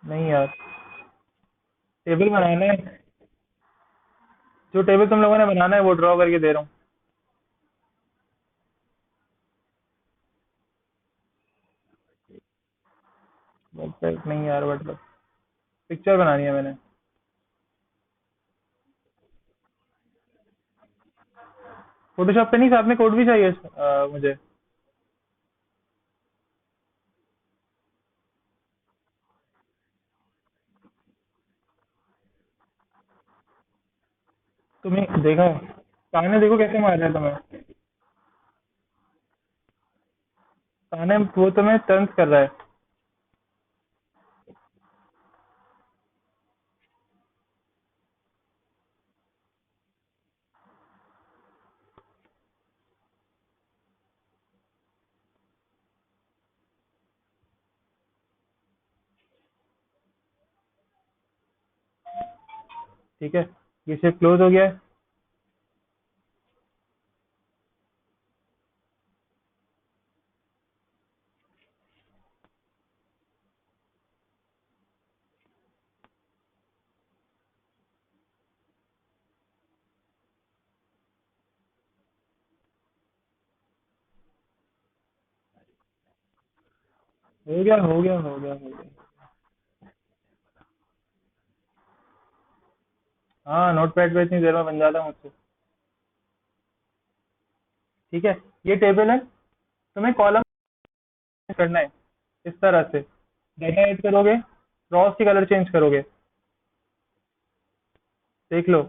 नहीं यार, टेबल बनाना है। जो टेबल तुम लोगों ने बनाना है वो ड्रॉ करके दे रहा हूँ। वेबसाइट नहीं यार, मतलब पिक्चर बनानी है मैंने। फोटोशॉप पे नहीं, साथ में कोड भी चाहिए मुझे। तुम्हें देखा, ताने देखो कैसे मार रहे हैं तुम्हें। ताने वो तुम्हें तंज कर रहा है। ठीक है, ये शिफ्ट क्लोज हो गया है। हो गया हो गया हो गया हो गया। हाँ, नोटपैड पे इतनी देर में बन जाता है मुझसे। ठीक है, ये टेबल है, तुम्हें कॉलम करना है इस तरह से। डाटा ऐड करोगे, रॉस की कलर चेंज करोगे। देख लो।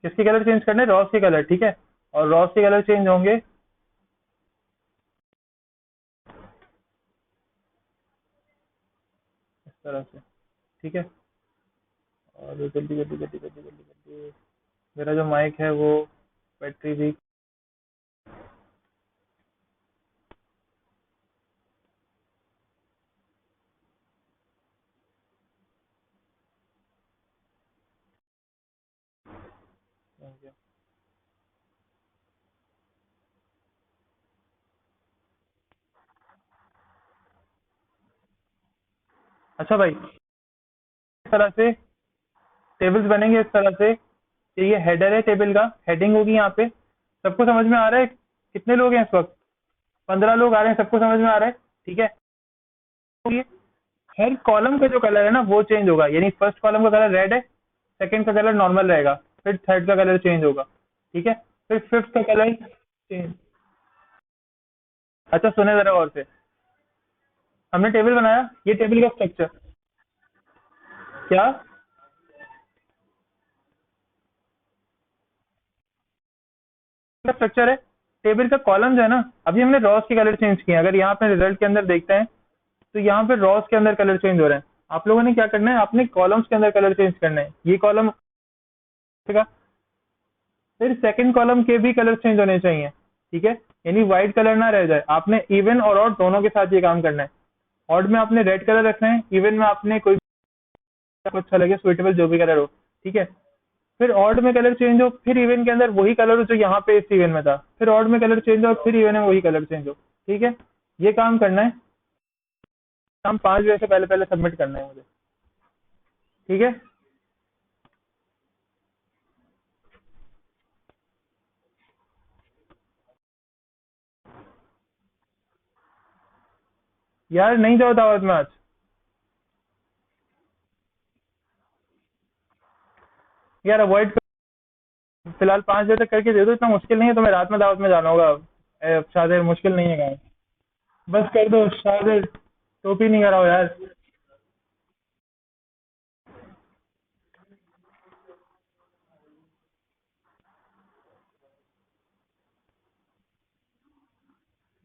किसकी कलर चेंज करने? रॉस की कलर, ठीक है। और रॉस के कलर चेंज होंगे इस तरह से, ठीक है। और जल्दी जल्दी जल्दी जल्दी जल्दी जल्दी, मेरा जो माइक है वो बैटरी वीक हो गया। अच्छा भाई, इस तरह से टेबल्स बनेंगे इस तरह से कि ये हेडर है, टेबल का हेडिंग होगी यहाँ पे। सबको समझ में आ रहा है? कितने लोग हैं इस वक्त? 15 लोग आ रहे हैं, सबको समझ में आ रहा है? ठीक है। तो ये हर कॉलम का जो कलर है ना वो चेंज होगा, यानी फर्स्ट कॉलम का कलर रेड है, सेकंड का कलर नॉर्मल रहेगा, फिर थर्ड का कलर चेंज होगा, ठीक है। फिर फिफ्थ का कलर चेंज। अच्छा सुने जरा और से, हमने टेबल बनाया, ये टेबल का स्ट्रक्चर क्या? स्ट्रक्चर है टेबल का। कॉलम जो है ना, अभी हमने रॉस के कलर चेंज किए हैं। अगर यहाँ पे रिजल्ट के अंदर देखते हैं तो यहाँ पे रॉस के अंदर कलर चेंज हो रहे हैं। आप लोगों ने क्या करना है, आपने कॉलम्स के अंदर कलर चेंज करना है। ये कॉलम का, फिर सेकंड कॉलम के भी कलर चेंज होने चाहिए, ठीक है। यानी व्हाइट कलर ना रह जाए। आपने इवन और ऑड दोनों के साथ ये काम करना है। ऑड में आपने रेड कलर रखना है, इवन में आपने कोई आपको अच्छा लगे सुइटेबल जो भी कलर हो, ठीक है। फिर ऑड में कलर चेंज हो, फिर इवन के अंदर वही कलर हो जो यहाँ पे इस इवन में था, फिर ऑड में कलर चेंज हो, फिर इवन में वही कलर चेंज हो, ठीक है। ये काम करना है। काम 5 बजे से पहले पहले सबमिट करना है मुझे, ठीक है। यार नहीं जाओ दावत में आज। यार अवॉइड, फिलहाल 5 बजे तक करके दे दो, इतना मुश्किल नहीं है। तुम्हें रात में दावत में जाना होगा। शायद मुश्किल नहीं है काम। बस कर दो शायद। टोपी नहीं कराओ यार।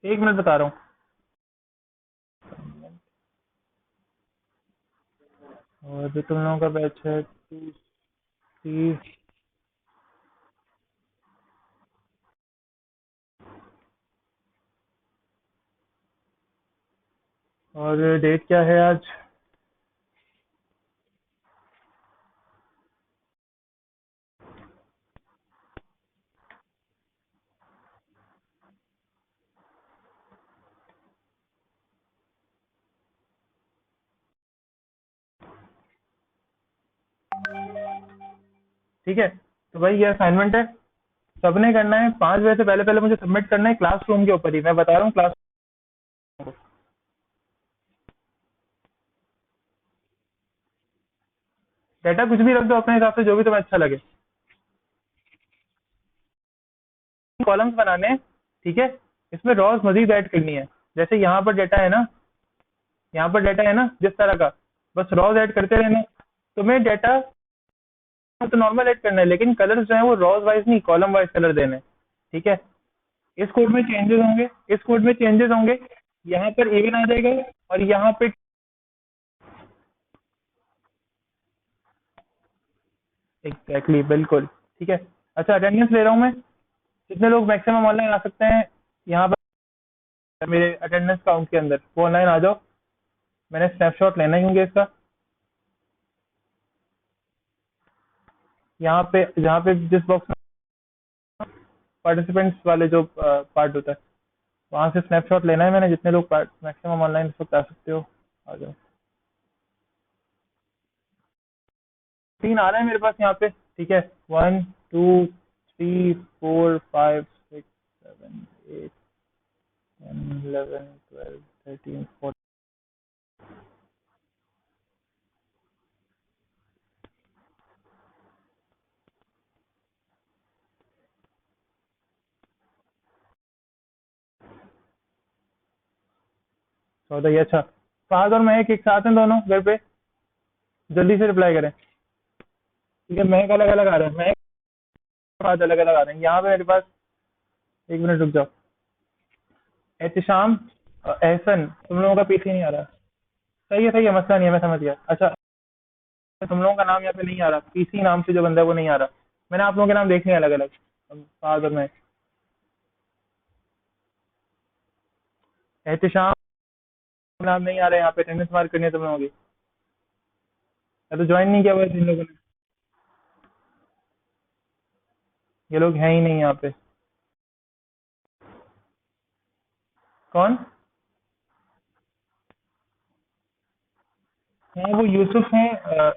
एक मिनट बता रहा हूँ। और जो तुम लोगों का बैच है 2 3, और डेट क्या है आज? ठीक है, तो भाई ये असाइनमेंट है, सबने करना है। 5 बजे से पहले पहले मुझे सबमिट करना है, क्लासरूम के ऊपर ही मैं बता रहा हूँ। क्लास डाटा कुछ भी रख दो अपने हिसाब से, जो भी तुम्हें अच्छा लगे। कॉलम्स बनाने हैं, ठीक है। इसमें रॉज मजीद ऐड करनी है। जैसे यहाँ पर डाटा है ना, यहाँ पर डाटा है ना जिस तरह का, बस रॉज ऐड करते रहना। तुम्हें डाटा तो नॉर्मल ऐड करना है, लेकिन कलर्स जो है वो रॉज वाइज नहीं, कॉलम वाइज कलर देने हैं, ठीक है। इस कोड में चेंजेस होंगे, इस कोड में चेंजेस होंगे। यहाँ पर इवन आ जाएगा, और यहाँ पे एग्जैक्टली बिल्कुल, ठीक है। अच्छा, अटेंडेंस ले रहा हूँ मैं। कितने लोग मैक्सिमम ऑनलाइन आ सकते हैं यहाँ पर मेरे अटेंडेंस काउंट के अंदर? वो ऑनलाइन आ जाओ। मैंने स्नैपशॉट लेना ही होंगे इसका। यहाँ पे जहाँ पे जिस बॉक्स में पार्टिसिपेंट्स वाले जो पार्ट होता है, वहां से स्नैपशॉट लेना है मैंने। जितने लोग मैक्सिमम ऑनलाइन इस वक्त आ सकते हो, आ जाओ। 3 आ रहे हैं मेरे पास यहाँ पे, ठीक है। 1 2 3 4 5 6 7 8 10 11 12 13 14। चौदह ही, अच्छा। फहद और महक एक साथ हैं दोनों घर पे? जल्दी से रिप्लाई करें, ठीक है। महक अलग अलग आ रहे हैं, महक और फहद अलग अलग आ रहे हैं यहाँ पे मेरे पास। एक मिनट रुक जाओ। एहतिशाम, एहसन, तुम लोगों का पीछे नहीं आ रहा। सही है, मसला नहीं है, मैं समझ गया। अच्छा, तुम लोगों का नाम यहाँ पे नहीं आ रहा, पीसी नाम से जो बंदा है वो नहीं आ रहा। मैंने आप लोगों के नाम देख लिया अलग अलग, फहद और महक। एहतिशाम नाम नहीं आ रहा है यहाँ पे, अटेंडेंस मार्क करनी है तुम लोगों की। या तो ज्वाइन नहीं किया हुआ है जिन लोगों ने। ये लोग हैं ही नहीं यहाँ पे। कौन? हाँ, वो यूसुफ है,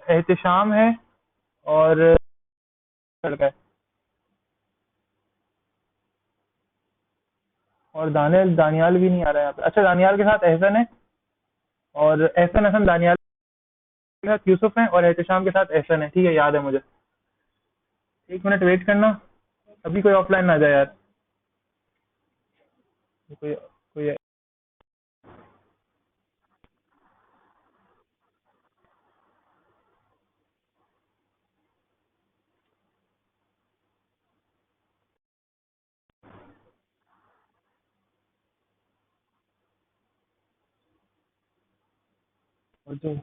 एहतिशाम है, और लड़का है। और दानियल दानियाल भी नहीं आ रहा है यहाँ पे। अच्छा, दानियाल के साथ एहसन है, और एहसन हसन दानियाल के साथ यूसुफ है, और एहतिशाम के साथ एहसन है, ठीक है, याद है मुझे। 1 मिनट वेट करना, अभी कोई ऑफलाइन ना जाए यार। कोई कोई और जो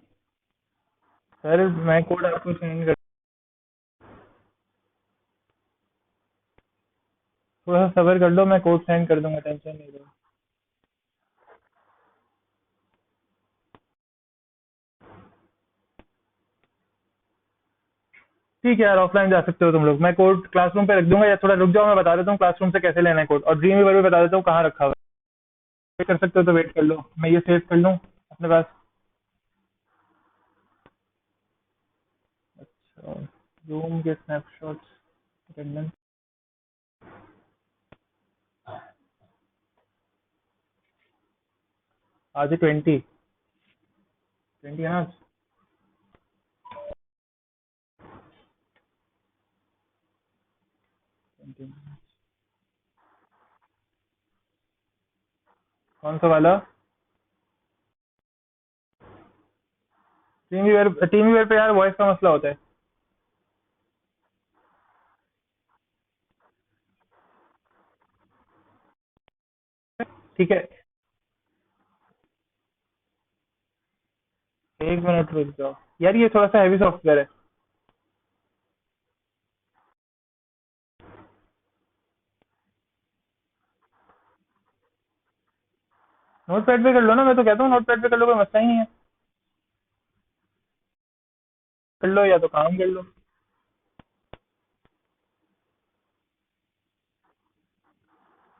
सर मैं कोड आपको सेंड कर, थोड़ा सा सब्र कर लो, मैं कोड सेंड कर दूंगा, टेंशन नहीं लो। ठीक है यार, ऑफलाइन जा सकते हो तुम लोग, मैं कोड क्लासरूम पे रख दूंगा, या थोड़ा रुक जाओ, मैं बता देता हूँ क्लासरूम से कैसे लेना है कोड, और ड्रीम वीवर भी बता देता हूँ कहाँ रखा हुआ है। वेट कर सकते हो तो वेट कर लो, मैं ये सेव कर लूँ अपने पास। अच्छा, रूम के स्नैपशॉट्स, अटेंडेंस, आज 20 है ना आज? 20। कौन सा वाला? टीम वीवर पे यार वॉइस का मसला होता है। ठीक है, 1 मिनट रुक जाओ यार, ये थोड़ा सा हैवी सॉफ्टवेयर है। नोट पैड पे कर लो ना, मैं तो कहता हूँ नोट पैड पे कर लो, कोई मसला ही नहीं है। कर लो या तो काम कर लो।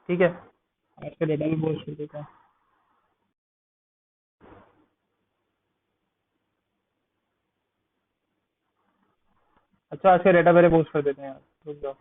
ठीक है, आज का डेटा भी पोस्ट कर देता हूँ। अच्छा, आज का डेटा पहले पोस्ट कर देते हैं यार, रुक जाओ।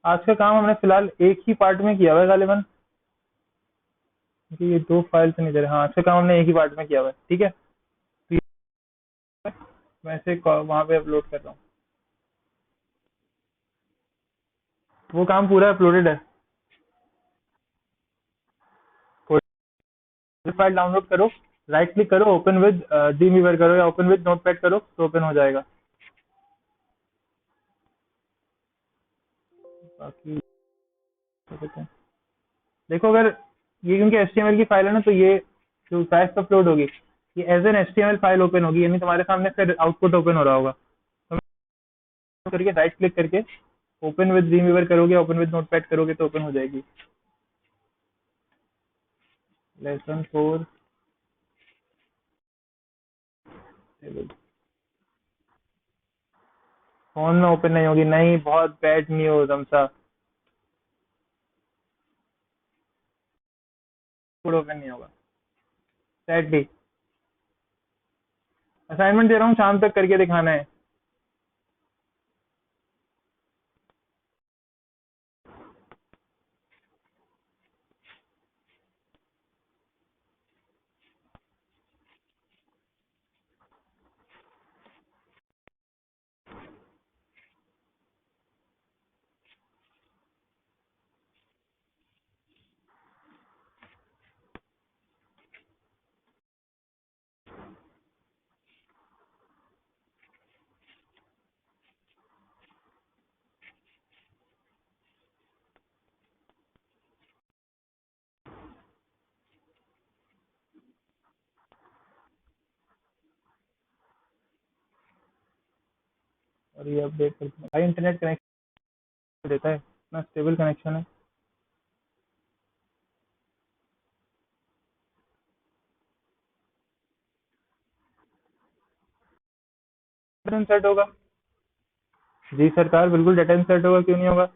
आज का काम हमने फिलहाल एक ही पार्ट में किया हुआ है गालिबन, क्योंकि ये 2 फाइल से नहीं दे रहे। हाँ, आज का काम हमने एक ही पार्ट में किया हुआ है, ठीक है। तो मैं इसे वहाँ पे अपलोड कर रहा हूँ, वो काम पूरा अपलोडेड है। फाइल डाउनलोड करो, राइट क्लिक करो, ओपन विद ड्रीमवीवर करो या ओपन विद नोटपैड करो तो ओपन हो जाएगा। बाकी क्या कहते हैं, देखो अगर ये क्योंकि HTML की फाइल है ना, तो ये जो टाइप अपलोड होगी, ये as an HTML file open होगी, यानी तुम्हारे सामने फिर आउटपुट ओपन हो रहा होगा। तो करके राइट क्लिक करके ओपन विद ड्रीमवीवर करोगे, ओपन विद नोटपैड करोगे तो ओपन हो जाएगी। लेसन 4 फोन में ओपन नहीं होगी, नहीं, बहुत बैड न्यूज हमसा, कोड ओपन नहीं होगा। सैडली असाइनमेंट दे रहा हूँ, शाम तक करके दिखाना है। और ये अपडेट कर दूंगा। भाई इंटरनेट कनेक्शन देता है, इतना स्टेबल कनेक्शन है। डेटा सेट होगा जी सरकार, बिल्कुल डेटा सेट होगा, क्यों नहीं होगा।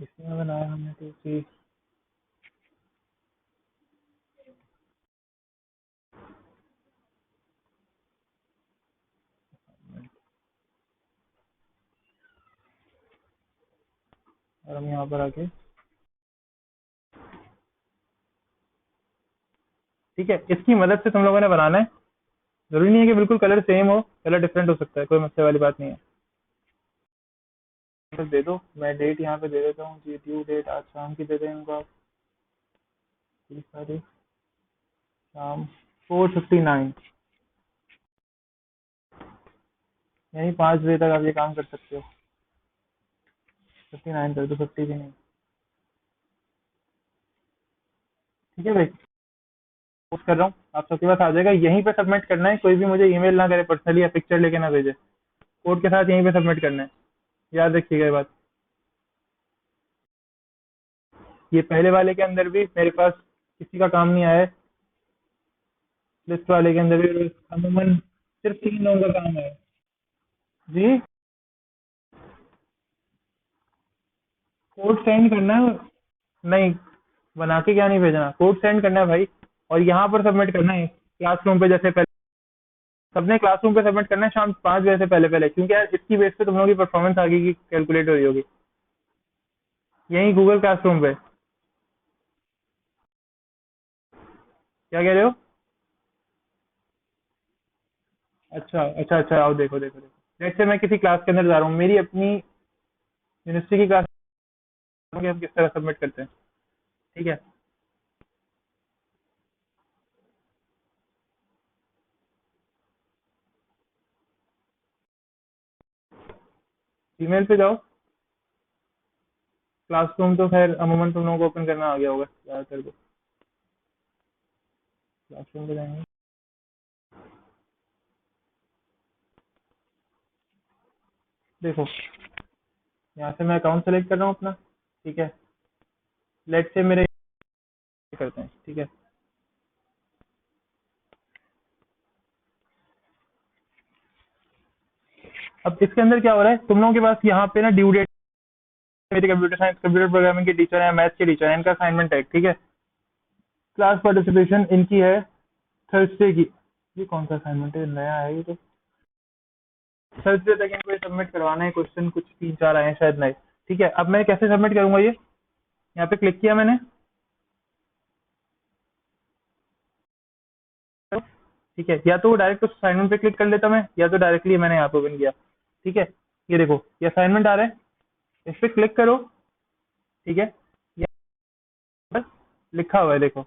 इसी में बनाया हमने तो सी। और हम यहाँ पर आके ठीक है, इसकी मदद से तुम लोगों ने बनाना है। जरूरी नहीं है कि बिल्कुल कलर सेम हो, कलर डिफरेंट हो सकता है, कोई मसले वाली बात नहीं है। बस दे दो, मैं डेट यहाँ पे दे देता हूँ जी, ड्यू डेट आज शाम की दे दें इनको आप। 30 तारीख शाम 4:59, यानी 5 बजे तक आप ये काम कर सकते हो। 59 कर दो, 50 भी नहीं। ठीक है भाई, पोस्ट कर रहा हूँ, आप सबके पास आ जाएगा, यहीं पे सबमिट करना है। कोई भी मुझे ईमेल ना करे पर्सनली या पिक्चर लेके ना भेजे, कोड के साथ यहीं पे सबमिट करना है। याद रखिएगा ये बात। ये पहले वाले के अंदर भी मेरे पास किसी का काम नहीं आया है, लिस्ट वाले के अंदर भी अमूमन सिर्फ 3 लोगों का काम है। जी, कोड सेंड करना है। नहीं, बना के क्या नहीं भेजना, कोड सेंड करना है भाई, और यहाँ पर सबमिट करना है क्लासरूम पे। जैसे पहले सबने क्लासरूम पे सबमिट करना है शाम 5 बजे से पहले पहले, क्योंकि यार इसकी बेस पे तुम लोगों की परफॉर्मेंस आगे की कैलकुलेट हो रही होगी, यही गूगल क्लासरूम पे। क्या कह रहे हो? अच्छा अच्छा अच्छा, आओ देखो देखो देखो, जैसे मैं किसी क्लास के अंदर जा रहा हूँ, मेरी अपनी यूनिवर्सिटी की क्लास कि हम किस तरह सबमिट करते हैं। ठीक है, ईमेल पे जाओ। क्लासरूम तो खैर अमूमन तुम लोगों को ओपन करना आ गया होगा ज़्यादातर को। क्लासरूम पे जाएंगे, देखो यहाँ से मैं अकाउंट सेलेक्ट कर रहा हूँ अपना। ठीक है, लेट से मेरे करते हैं। ठीक है, अब इसके अंदर क्या हो रहा है, तुम लोगों के पास यहाँ पे ना ड्यू डेट, मेरे कंप्यूटर साइंस कंप्यूटर प्रोग्रामिंग के टीचर है, मैथ्स के टीचर है, इनका असाइनमेंट है। ठीक है, क्लास पार्टिसिपेशन इनकी है थर्सडे की। ये कौन सा असाइनमेंट है, नया है ये तो। थर्सडे तक इनको ये सबमिट करवाना है, क्वेश्चन कुछ 3-4 आए हैं शायद नए। ठीक है, अब मैं कैसे सबमिट करूंगा ये, यहाँ पे क्लिक किया मैंने। ठीक है, या तो वो डायरेक्ट उस असाइनमेंट पे क्लिक कर लेता मैं, या तो डायरेक्टली मैंने यहाँ पे ओपन किया। ठीक है, ये देखो ये असाइनमेंट आ रहा है, इस पे क्लिक करो। ठीक है, यहाँ पर लिखा हुआ है, देखो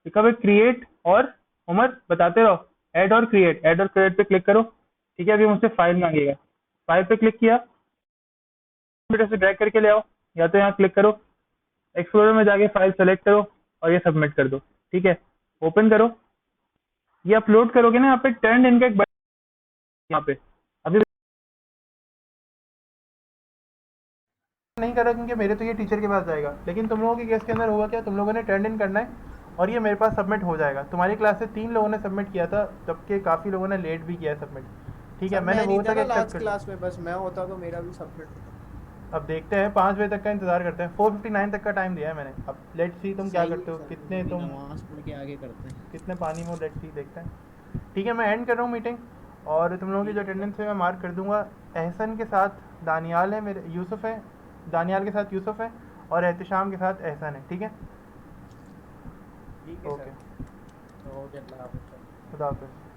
लिखा हुआ है क्रिएट और उमर बताते रहो, ऐड और क्रिएट, ऐड और क्रिएट पे क्लिक करो। ठीक है, अभी मुझसे फाइल मांगेगा, फाइल पे क्लिक किया, कंप्यूटर से ड्रैग करके ले आओ, या तो यहाँ क्लिक करो, एक्सप्लोरर में जाके फाइल सेलेक्ट करो और ये सबमिट कर दो। ठीक है, ओपन करो, ये अपलोड करोगे ना, यहाँ पे टर्न इनका एक बटन यहाँ पे। अभी नहीं कर रहा क्योंकि मेरे तो ये टीचर के पास जाएगा, लेकिन तुम लोगों के केस के अंदर होगा क्या, तुम लोगों ने टर्न इन करना है और ये मेरे पास सबमिट हो जाएगा। तुम्हारी क्लास से 3 लोगों ने सबमिट किया था, जबकि काफ़ी लोगों ने लेट भी किया है सबमिट। ठीक है, सर मैंने मैं नहीं वो था तक ना एक्सेप्ट लास्ट कर लिया। क्लास में, बस मैं होता तो मेरा भी सबमिट होता। अब देखते हैं, 5 बजे तक का इंतजार करते हैं, 4:59 तक का टाइम दिया है मैंने। अब लेट सी तुम क्या सही करते है हो, सर, कितने अभी तुम नमाज पढ़ के आगे करते हैं। कितने पानी में हो, लेट सी देखते हैं। ठीक है, मैं एंड कर रहा हूँ मीटिंग, और तुम लोगों की जो ठीक है सर। अटेंडेंस है मैं मार्क कर दूंगा। एहसन के साथ दानियाल है, मेरे यूसुफ है, दानियाल के साथ यूसुफ है, और एहतशाम के साथ एहसन है। ठीक है, ठीक है ओके, सर। ओके, अल्लाह हाफ़िज़ सर। खुदा हाफिज़।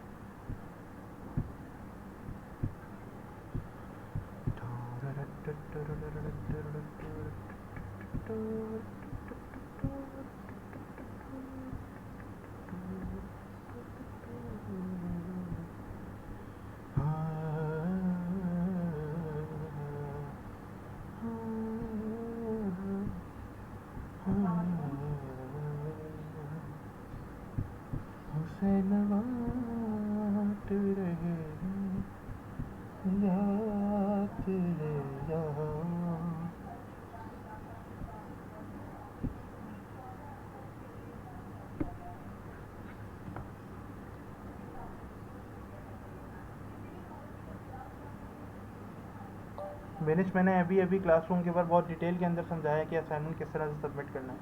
हुसैन बात रहे याद तेरे यहाँ। विनिश मैंने अभी अभी क्लासरूम के ऊपर बहुत डिटेल के अंदर समझाया कि असाइनमेंट किस तरह से सबमिट करना है।